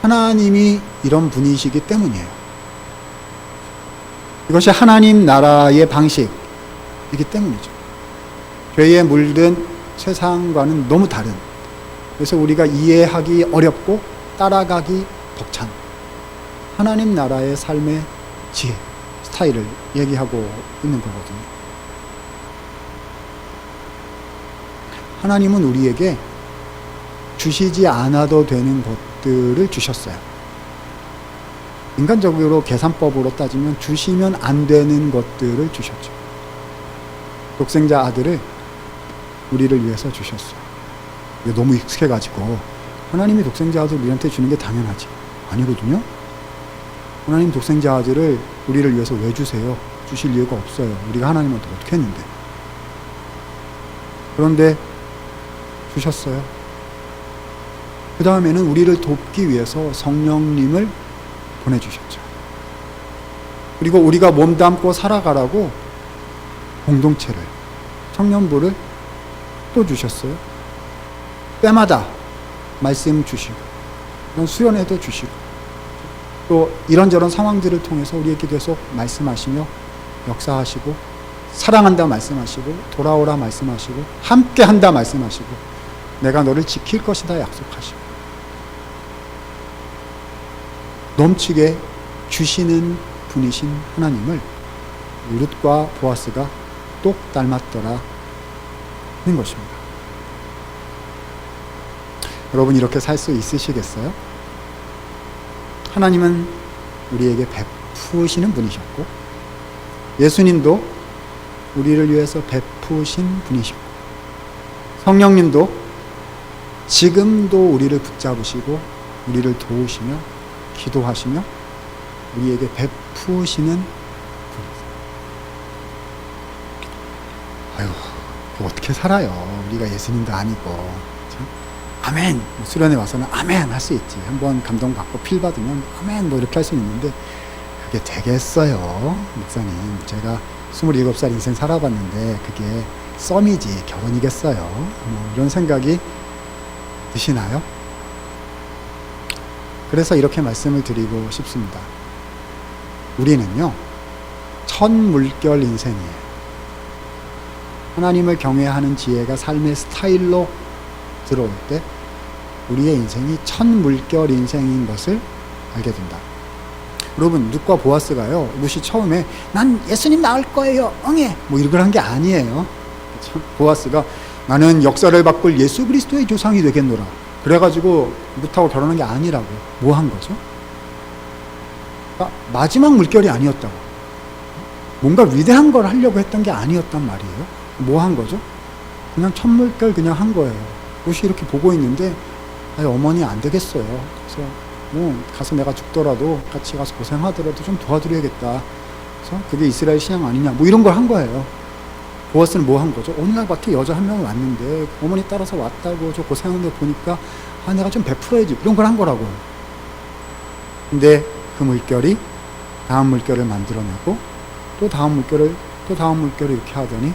하나님이 이런 분이시기 때문이에요. 이것이 하나님 나라의 방식이기 때문이죠. 죄에 물든 세상과는 너무 다른, 그래서 우리가 이해하기 어렵고 따라가기 벅찬 하나님 나라의 삶의 지혜, 스타일을 얘기하고 있는 거거든요. 하나님은 우리에게 주시지 않아도 되는 것들을 주셨어요. 인간적으로 계산법으로 따지면 주시면 안 되는 것들을 주셨죠. 독생자 아들을 우리를 위해서 주셨어요. 이게 너무 익숙해가지고 하나님이 독생자 아들을 우리한테 주는 게 당연하지. 아니거든요. 하나님 독생자 아들을 우리를 위해서 왜 주세요? 주실 이유가 없어요. 우리가 하나님한테 어떻게 했는데. 그런데 주셨어요. 그 다음에는 우리를 돕기 위해서 성령님을 보내주셨죠. 그리고 우리가 몸담고 살아가라고 공동체를, 청년부를 또 주셨어요. 때마다 말씀 주시고, 수련회도 주시고, 또 이런저런 상황들을 통해서 우리에게 계속 말씀하시며 역사하시고, 사랑한다 말씀하시고, 돌아오라 말씀하시고, 함께 한다 말씀하시고, 내가 너를 지킬 것이다 약속하시고, 넘치게 주시는 분이신 하나님을 룻과 보아스가 똑 닮았더라 하는 것입니다. 여러분 이렇게 살 수 있으시겠어요? 하나님은 우리에게 베푸시는 분이셨고, 예수님도 우리를 위해서 베푸신 분이셨고, 성령님도 지금도 우리를 붙잡으시고 우리를 도우시며 기도하시며 우리에게 베푸시는 분이세요. 아유, 어떻게 살아요? 우리가 예수님도 아니고. 아멘! 수련회 와서는 아멘! 할 수 있지. 한번 감동받고 필 받으면 아멘! 뭐 이렇게 할 수 있는데 그게 되겠어요? 목사님, 제가 27살 인생 살아봤는데 그게 썸이지 결혼이겠어요? 뭐 이런 생각이 드시나요? 그래서 이렇게 말씀을 드리고 싶습니다. 우리는요, 첫 물결 인생이에요. 하나님을 경외하는 지혜가 삶의 스타일로 들어올 때 우리의 인생이 첫 물결 인생인 것을 알게 된다. 여러분, 룻과 보아스가요, 룻이 처음에 난 예수님 낳을 거예요, 응해, 뭐 이걸 한 게 아니에요. 그렇죠? 보아스가 나는 역사를 바꿀 예수 그리스도의 조상이 되겠노라. 그래가지고 룻하고 결혼한 게 아니라고. 뭐 한 거죠? 그러니까 마지막 물결이 아니었다고. 뭔가 위대한 걸 하려고 했던 게 아니었단 말이에요. 뭐 한 거죠? 그냥 첫 물결 그냥 한 거예요. 룻이 이렇게 보고 있는데 아니, 어머니 안 되겠어요. 그래서 뭐 가서 내가 죽더라도 같이 가서 고생하더라도 좀 도와드려야겠다. 그래서 그게 이스라엘 신앙 아니냐 뭐 이런 걸 한 거예요. 보아스는 뭐 한 거죠? 어느 날 밭에 여자 한 명 왔는데 어머니 따라서 왔다고 저 고생하는 거 보니까 아 내가 좀 베풀어야지 이런 걸 한 거라고. 근데 그 물결이 다음 물결을 만들어내고 또 다음 물결을 이렇게 하더니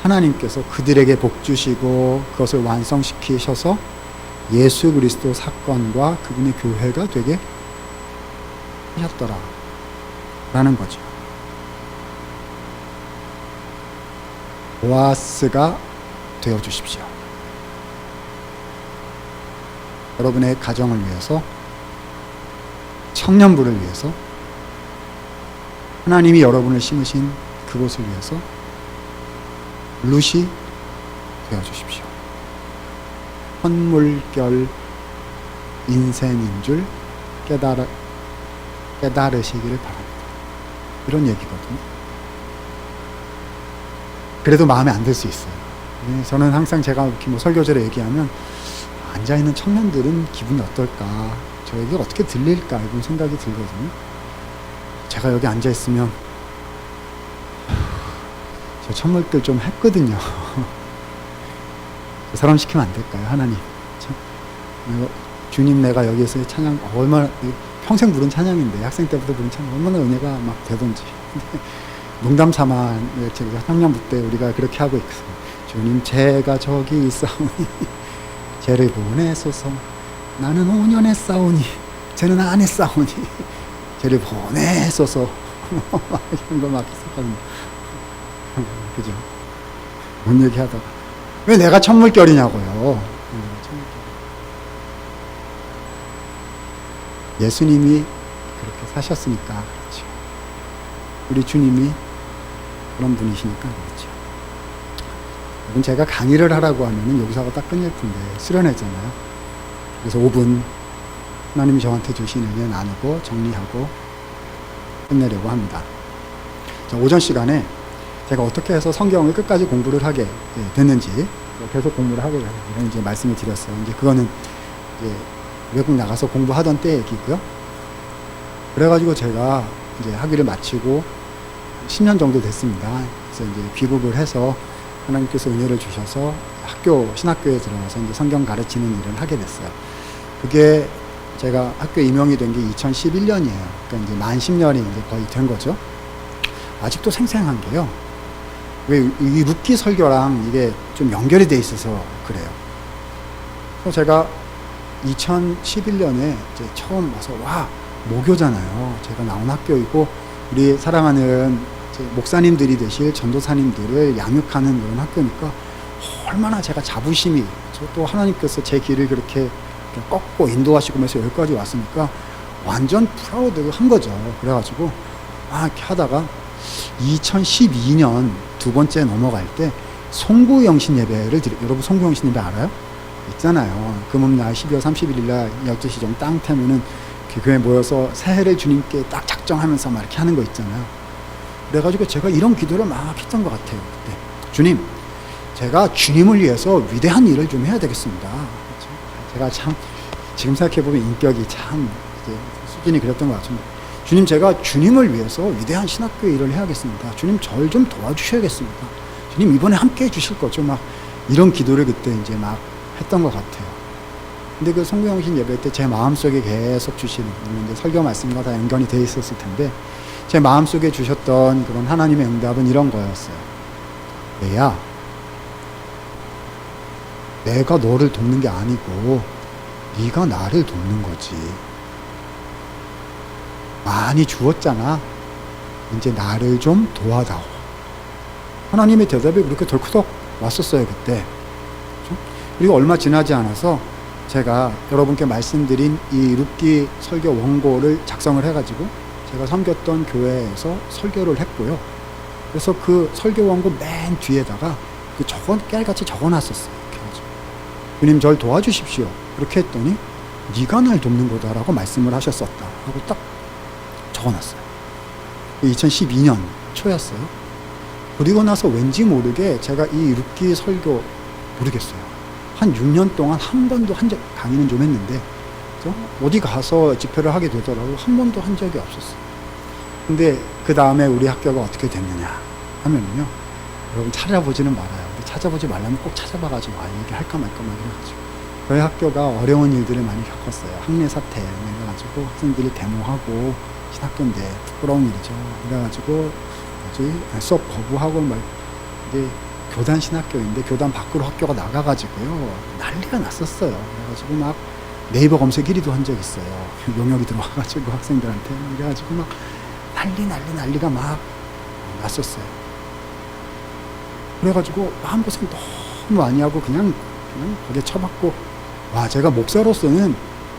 하나님께서 그들에게 복 주시고 그것을 완성시키셔서 예수 그리스도 사건과 그분의 교회가 되게 하셨더라 라는 거죠. 보아스가 되어주십시오. 여러분의 가정을 위해서, 청년부를 위해서, 하나님이 여러분을 심으신 그곳을 위해서 룻이 되어주십시오. 선물결 인생인 줄 깨달으시기를 바랍니다. 이런 얘기거든요. 그래도 마음에 안 들 수 있어요. 저는 항상 제가 이렇게 뭐 설교제를 얘기하면 앉아있는 청년들은 기분이 어떨까, 저에게 어떻게 들릴까 이런 생각이 들거든요. 제가 여기 앉아있으면 저 천물들 좀 했거든요. 그 사람 시키면 안 될까요? 하나님. 주님 내가 여기에서의 찬양 얼마나 평생 부른 찬양인데 학생 때부터 부른 찬양 얼마나 은혜가 막 되던지. 농담 삼아 제가 청년부 때 우리가 그렇게 하고 있거든요. 주님 제가 저기 있사오니 죄를 보내소서. 나는 5년 했사오니 쟤는 안 했사오니 죄를 보내소서. 이런 거 막 있었거든요. 그죠? 뭔 얘기 하다가 왜 내가 천물결이냐고요. 예수님이 그렇게 사셨으니까 그렇죠. 우리 주님이 그런 분이시니까 그렇죠. 여러분 제가 강의를 하라고 하면은 여기서가 딱 끝낼 텐데 수련했잖아요. 그래서 5분 하나님이 저한테 주신 은혜 나누고 정리하고 끝내려고 합니다. 자, 오전 시간에 제가 어떻게 해서 성경을 끝까지 공부를 하게 됐는지 계속 공부를 하게 되는 이제 말씀을 드렸어요. 이제 그거는 이제 외국 나가서 공부하던 때 얘기고요. 그래가지고 제가 이제 학위를 마치고 10년 정도 됐습니다. 그래서 이제 귀국을 해서 하나님께서 은혜를 주셔서 신학교에 들어가서 이제 성경 가르치는 일을 하게 됐어요. 그게 제가 학교 임용이 된 게 2011년이에요. 그러니까 이제 만 10년이 이제 거의 된 거죠. 아직도 생생한 게요. 왜 이 룻기 설교랑 이게 좀 연결이 돼 있어서 그래요. 그래서 제가 2011년에 이제 처음 와서 와 모교잖아요. 제가 나온 학교이고 우리 사랑하는 목사님들이 되실 전도사님들을 양육하는 그런 학교니까 얼마나 제가 자부심이 또 하나님께서 제 길을 그렇게 꺾고 인도하시고 해서 여기까지 왔으니까 완전 프라우드한 거죠. 그래가지고 막 이렇게 하다가 2012년 두 번째 넘어갈 때 송구영신 예배를 여러분 송구영신 예배 알아요? 있잖아요. 금음날 12월 31일 날 12시 좀 땅 태면은 교회에 모여서 새해를 주님께 딱 작정하면서 막 이렇게 하는 거 있잖아요. 그래가지고 제가 이런 기도를 막 했던 것 같아요. 그때 주님 제가 주님을 위해서 위대한 일을 좀 해야 되겠습니다. 제가 참 지금 생각해보면 인격이 참 이제 수준이 그랬던 것 같습니다. 주님, 제가 주님을 위해서 위대한 신학교 일을 해야겠습니다. 주님, 절 좀 도와주셔야겠습니다. 주님, 이번에 함께 해주실 거죠? 막 이런 기도를 그때 이제 막 했던 것 같아요. 근데 그 송구영신 예배 때 제 마음속에 계속 주시는, 이제 설교 말씀과 다 연관이 돼 있었을 텐데, 제 마음속에 주셨던 그런 하나님의 응답은 이런 거였어요. 얘야, 내가 너를 돕는 게 아니고 네가 나를 돕는 거지. 많이 주었잖아. 이제 나를 좀 도와다오. 하나님의 대답이 그렇게 덜크덕 왔었어요, 그때. 그리고 얼마 지나지 않아서 제가 여러분께 말씀드린 이 룻기 설교 원고를 작성을 해가지고 제가 섬겼던 교회에서 설교를 했고요. 그래서 그 설교 원고 맨 뒤에다가 그 깨알같이 적어놨었어요. 이렇게 해가지고. 주님, 절 도와주십시오. 그렇게 했더니 네가 날 돕는 거다라고 말씀을 하셨었다 하고 딱 적어놨어요. 2012년 초였어요. 그리고 나서 왠지 모르게 제가 이 룻기 설교 모르겠어요. 한 6년 동안 한 번도 강의는 좀 했는데 어디 가서 집회를 하게 되더라도 한 번도 한 적이 없었어요. 근데 그 다음에 우리 학교가 어떻게 됐느냐 하면요, 여러분 찾아보지는 말아요. 근데 찾아보지 말라면 꼭 찾아봐가지고 얘기할까 말까 막 이래가지고 저희 학교가 어려운 일들을 많이 겪었어요. 학내 사태 이래가지고 학생들이 데모하고 신학교인데 부끄러운 일이죠. 그래가지고 수업 거부하고 막 이게 교단 신학교인데 교단 밖으로 학교가 나가가지고요 난리가 났었어요. 그래가지고 막 네이버 검색 1위도 한 적 있어요. 용역이 들어와가지고 학생들한테. 그래가지고 막 난리가 막 났었어요. 그래가지고 마음고생 너무 많이 하고 그냥 거기에 처박고, 와, 제가 목사로서는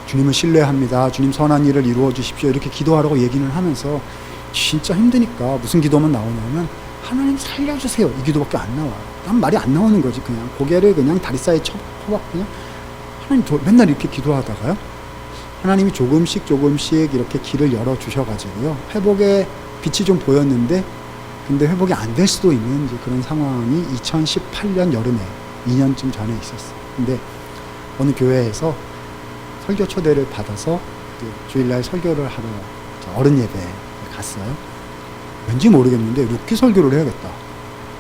주님을 신뢰합니다. 주님 선한 일을 이루어 주십시오. 이렇게 기도하라고 얘기는 하면서 진짜 힘드니까 무슨 기도만 나오냐면 하나님 살려주세요. 이 기도밖에 안 나와요. 난 말이 안 나오는 거지. 그냥 고개를 그냥 다리 사이에 쳐박고 그냥 하나님 맨날 이렇게 기도하다가요. 하나님이 조금씩 이렇게 길을 열어 주셔가지고요. 회복의 빛이 좀 보였는데, 근데 회복이 안 될 수도 있는 이제 그런 상황이 2018년 여름에 2년쯤 전에 있었어요. 근데 어느 교회에서 설교 초대를 받아서 주일날 설교를 하러 어른 예배에 갔어요. 왠지 모르겠는데 룻기 설교를 해야겠다.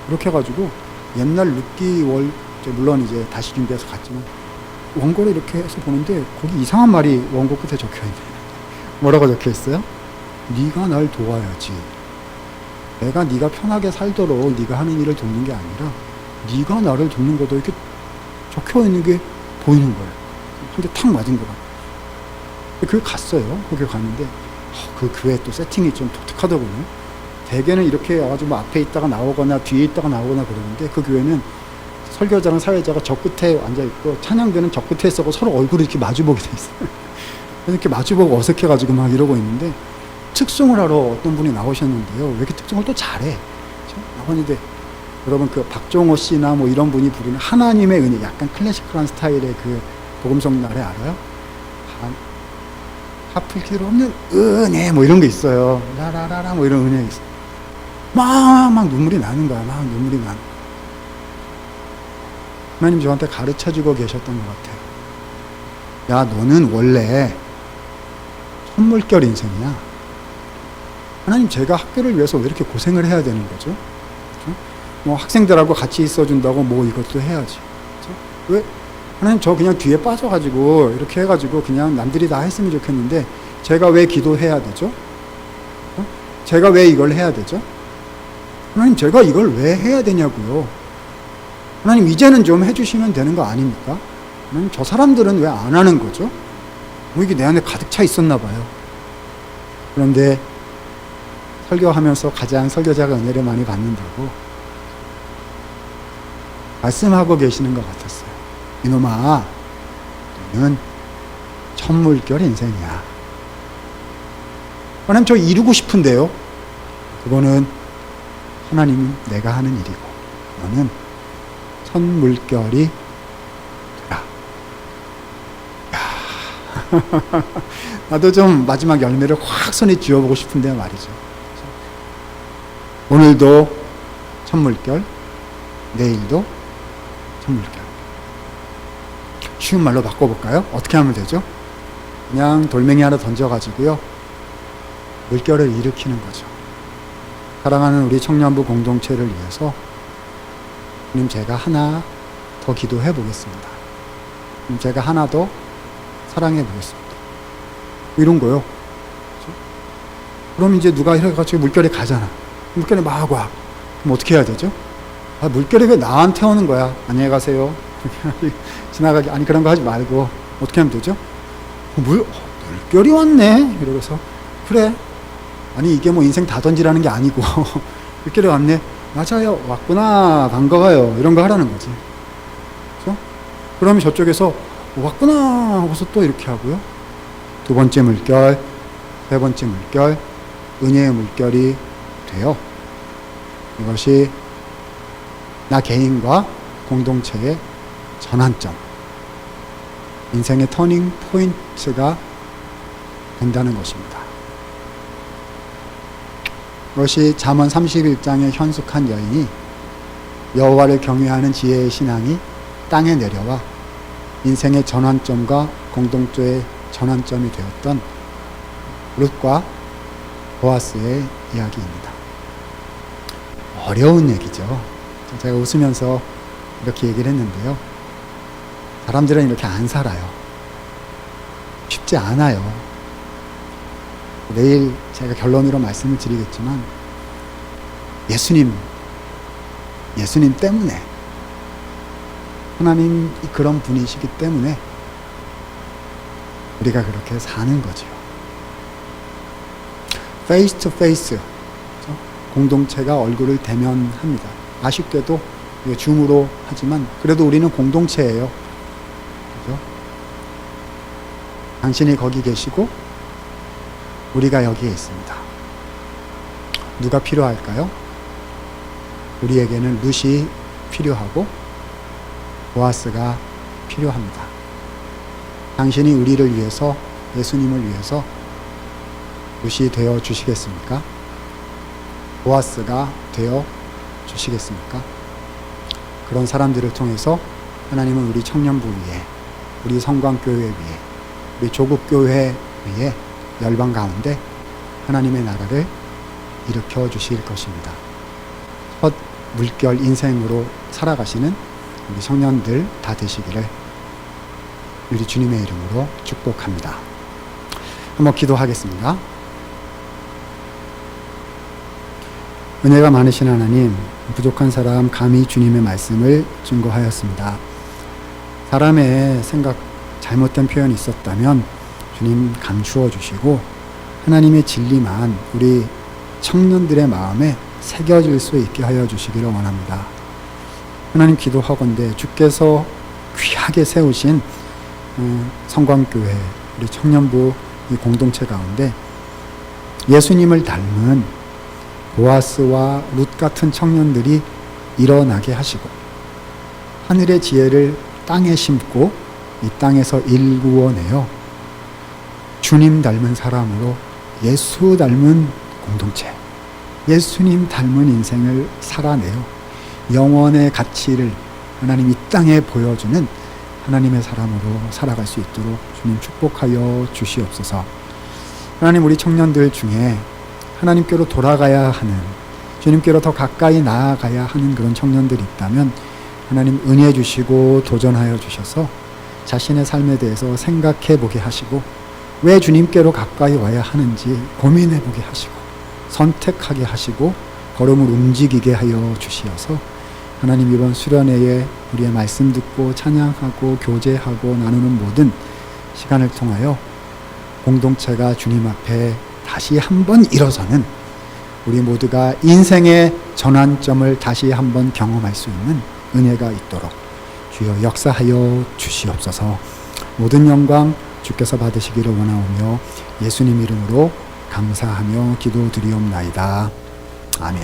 이렇게 해가지고 옛날 룻기 물론 이제 다시 준비해서 갔지만 원고를 이렇게 해서 보는데 거기 이상한 말이 원고 끝에 적혀있네. 뭐라고 적혀있어요? 네가 날 도와야지. 내가 네가 편하게 살도록 네가 하는 일을 돕는 게 아니라 네가 나를 돕는 거다. 이렇게 적혀있는 게 보이는 거예요. 한 대 탁 맞은 거 같아요. 그게 갔어요. 거기 갔는데 그 교회 또 세팅이 좀 독특하더군요. 대개는 이렇게 와가지고 뭐 앞에 있다가 나오거나 뒤에 있다가 나오거나 그러는데 그 교회는 설교자랑 사회자가 저 끝에 앉아있고 찬양대는 저 끝에 있어서 서로 얼굴이 이렇게 마주보게 돼 있어요. 이렇게 마주보고 어색해가지고 막 이러고 있는데 특송을 하러 어떤 분이 나오셨는데요. 왜 이렇게 특송을 또 잘해? 나오는데 여러분 그 박종호 씨나 뭐 이런 분이 부르는 하나님의 은혜, 약간 클래시컬한 스타일의 그 복음성 노래 알아요? 하플 필요 없는 은혜 뭐 이런 게 있어요. 라라라라 뭐 이런 은혜가 있어요. 막 눈물이 나는 거야. 막 눈물이 나는. 하나님 저한테 가르쳐주고 계셨던 것 같아요. 야, 너는 원래 선물결 인생이야. 하나님, 제가 학교를 위해서 왜 이렇게 고생을 해야 되는 거죠? 그렇죠? 뭐 학생들하고 같이 있어준다고 뭐 이것도 해야지. 그렇죠? 왜? 하나님, 저 그냥 뒤에 빠져가지고 이렇게 해가지고 그냥 남들이 다 했으면 좋겠는데 제가 왜 기도해야 되죠? 제가 왜 이걸 해야 되죠? 하나님, 제가 이걸 왜 해야 되냐고요? 하나님, 이제는 좀 해주시면 되는 거 아닙니까? 하나님, 저 사람들은 왜 안 하는 거죠? 뭐 이게 내 안에 가득 차 있었나 봐요. 그런데 설교하면서 가장 설교자가 은혜를 많이 받는다고 말씀하고 계시는 것 같았어요. 이놈아, 너는 천물결 인생이야. 하나님, 저 이루고 싶은데요. 그거는 하나님은 내가 하는 일이고 너는 천물결이 되라. 야. 나도 좀 마지막 열매를 확 손에 쥐어보고 싶은데 말이죠. 오늘도 천물결, 내일도 물결. 쉬운 말로 바꿔볼까요? 어떻게 하면 되죠? 그냥 돌멩이 하나 던져가지고요, 물결을 일으키는 거죠. 사랑하는 우리 청년부 공동체를 위해서 주님, 제가 하나 더 기도해 보겠습니다. 제가 하나 더 사랑해 보겠습니다. 이런 거요. 그럼 이제 누가 이래가지고 물결에 가잖아. 물결에 막 와. 그럼 어떻게 해야 되죠? 아, 물결이 왜 나한테 오는 거야? 안녕히 가세요. 지나가기. 아니, 그런 거 하지 말고 어떻게 하면 되죠? 물결이 왔네. 이러고서 그래. 아니, 이게 뭐 인생 다 던지라는 게 아니고 물결이 왔네. 맞아요. 왔구나. 반가워요. 이런 거 하라는 거지. 그렇죠? 그러면 저쪽에서 왔구나 하고서 또 이렇게 하고요. 두 번째 물결, 세 번째 물결, 은혜의 물결이 돼요. 이것이 나 개인과 공동체의 전환점, 인생의 터닝 포인트가 된다는 것입니다. 이것이 잠언 31장에 현숙한 여인이 여호와를 경외하는 지혜의 신앙이 땅에 내려와 인생의 전환점과 공동체의 전환점이 되었던 룻과 보아스의 이야기입니다. 어려운 얘기죠. 제가 웃으면서 이렇게 얘기를 했는데요. 사람들은 이렇게 안 살아요. 쉽지 않아요. 내일 제가 결론으로 말씀을 드리겠지만, 예수님 때문에, 하나님 그런 분이시기 때문에 우리가 그렇게 사는 거죠. 페이스 투 페이스, 공동체가 얼굴을 대면합니다. 아쉽게도 줌으로 하지만 그래도 우리는 공동체예요. 그죠? 당신이 거기 계시고 우리가 여기에 있습니다. 누가 필요할까요? 우리에게는 룻이 필요하고 보아스가 필요합니다. 당신이 우리를 위해서, 예수님을 위해서 룻이 되어 주시겠습니까? 보아스가 되어 주시겠습니까? 그런 사람들을 통해서 하나님은 우리 청년부 위에, 우리 성광교회 위에, 우리 조국교회 위에, 열방 가운데 하나님의 나라를 일으켜 주실 것입니다. 첫 물결 인생으로 살아가시는 우리 청년들 다 되시기를 우리 주님의 이름으로 축복합니다. 한번 기도하겠습니다. 은혜가 많으신 하나님, 부족한 사람 감히 주님의 말씀을 증거하였습니다. 사람의 생각, 잘못된 표현이 있었다면 주님 감추어 주시고 하나님의 진리만 우리 청년들의 마음에 새겨질 수 있게 하여 주시기를 원합니다. 하나님, 기도하건대 주께서 귀하게 세우신 성광교회, 우리 청년부 이 공동체 가운데 예수님을 닮은 보아스와 룻 같은 청년들이 일어나게 하시고, 하늘의 지혜를 땅에 심고 이 땅에서 일구어내어 주님 닮은 사람으로 예수 닮은 공동체, 예수님 닮은 인생을 살아내어 영원의 가치를 하나님 이 땅에 보여주는 하나님의 사람으로 살아갈 수 있도록 주님 축복하여 주시옵소서. 하나님, 우리 청년들 중에 하나님께로 돌아가야 하는, 주님께로 더 가까이 나아가야 하는 그런 청년들이 있다면 하나님 은혜 주시고 도전하여 주셔서 자신의 삶에 대해서 생각해 보게 하시고, 왜 주님께로 가까이 와야 하는지 고민해 보게 하시고, 선택하게 하시고, 걸음을 움직이게 하여 주시어서 하나님, 이번 수련회에 우리의 말씀 듣고 찬양하고 교제하고 나누는 모든 시간을 통하여 공동체가 주님 앞에 다시 한번 일어서는, 우리 모두가 인생의 전환점을 다시 한번 경험할 수 있는 은혜가 있도록 주여 역사하여 주시옵소서. 모든 영광 주께서 받으시기를 원하오며 예수님 이름으로 감사하며 기도드리옵나이다. 아멘.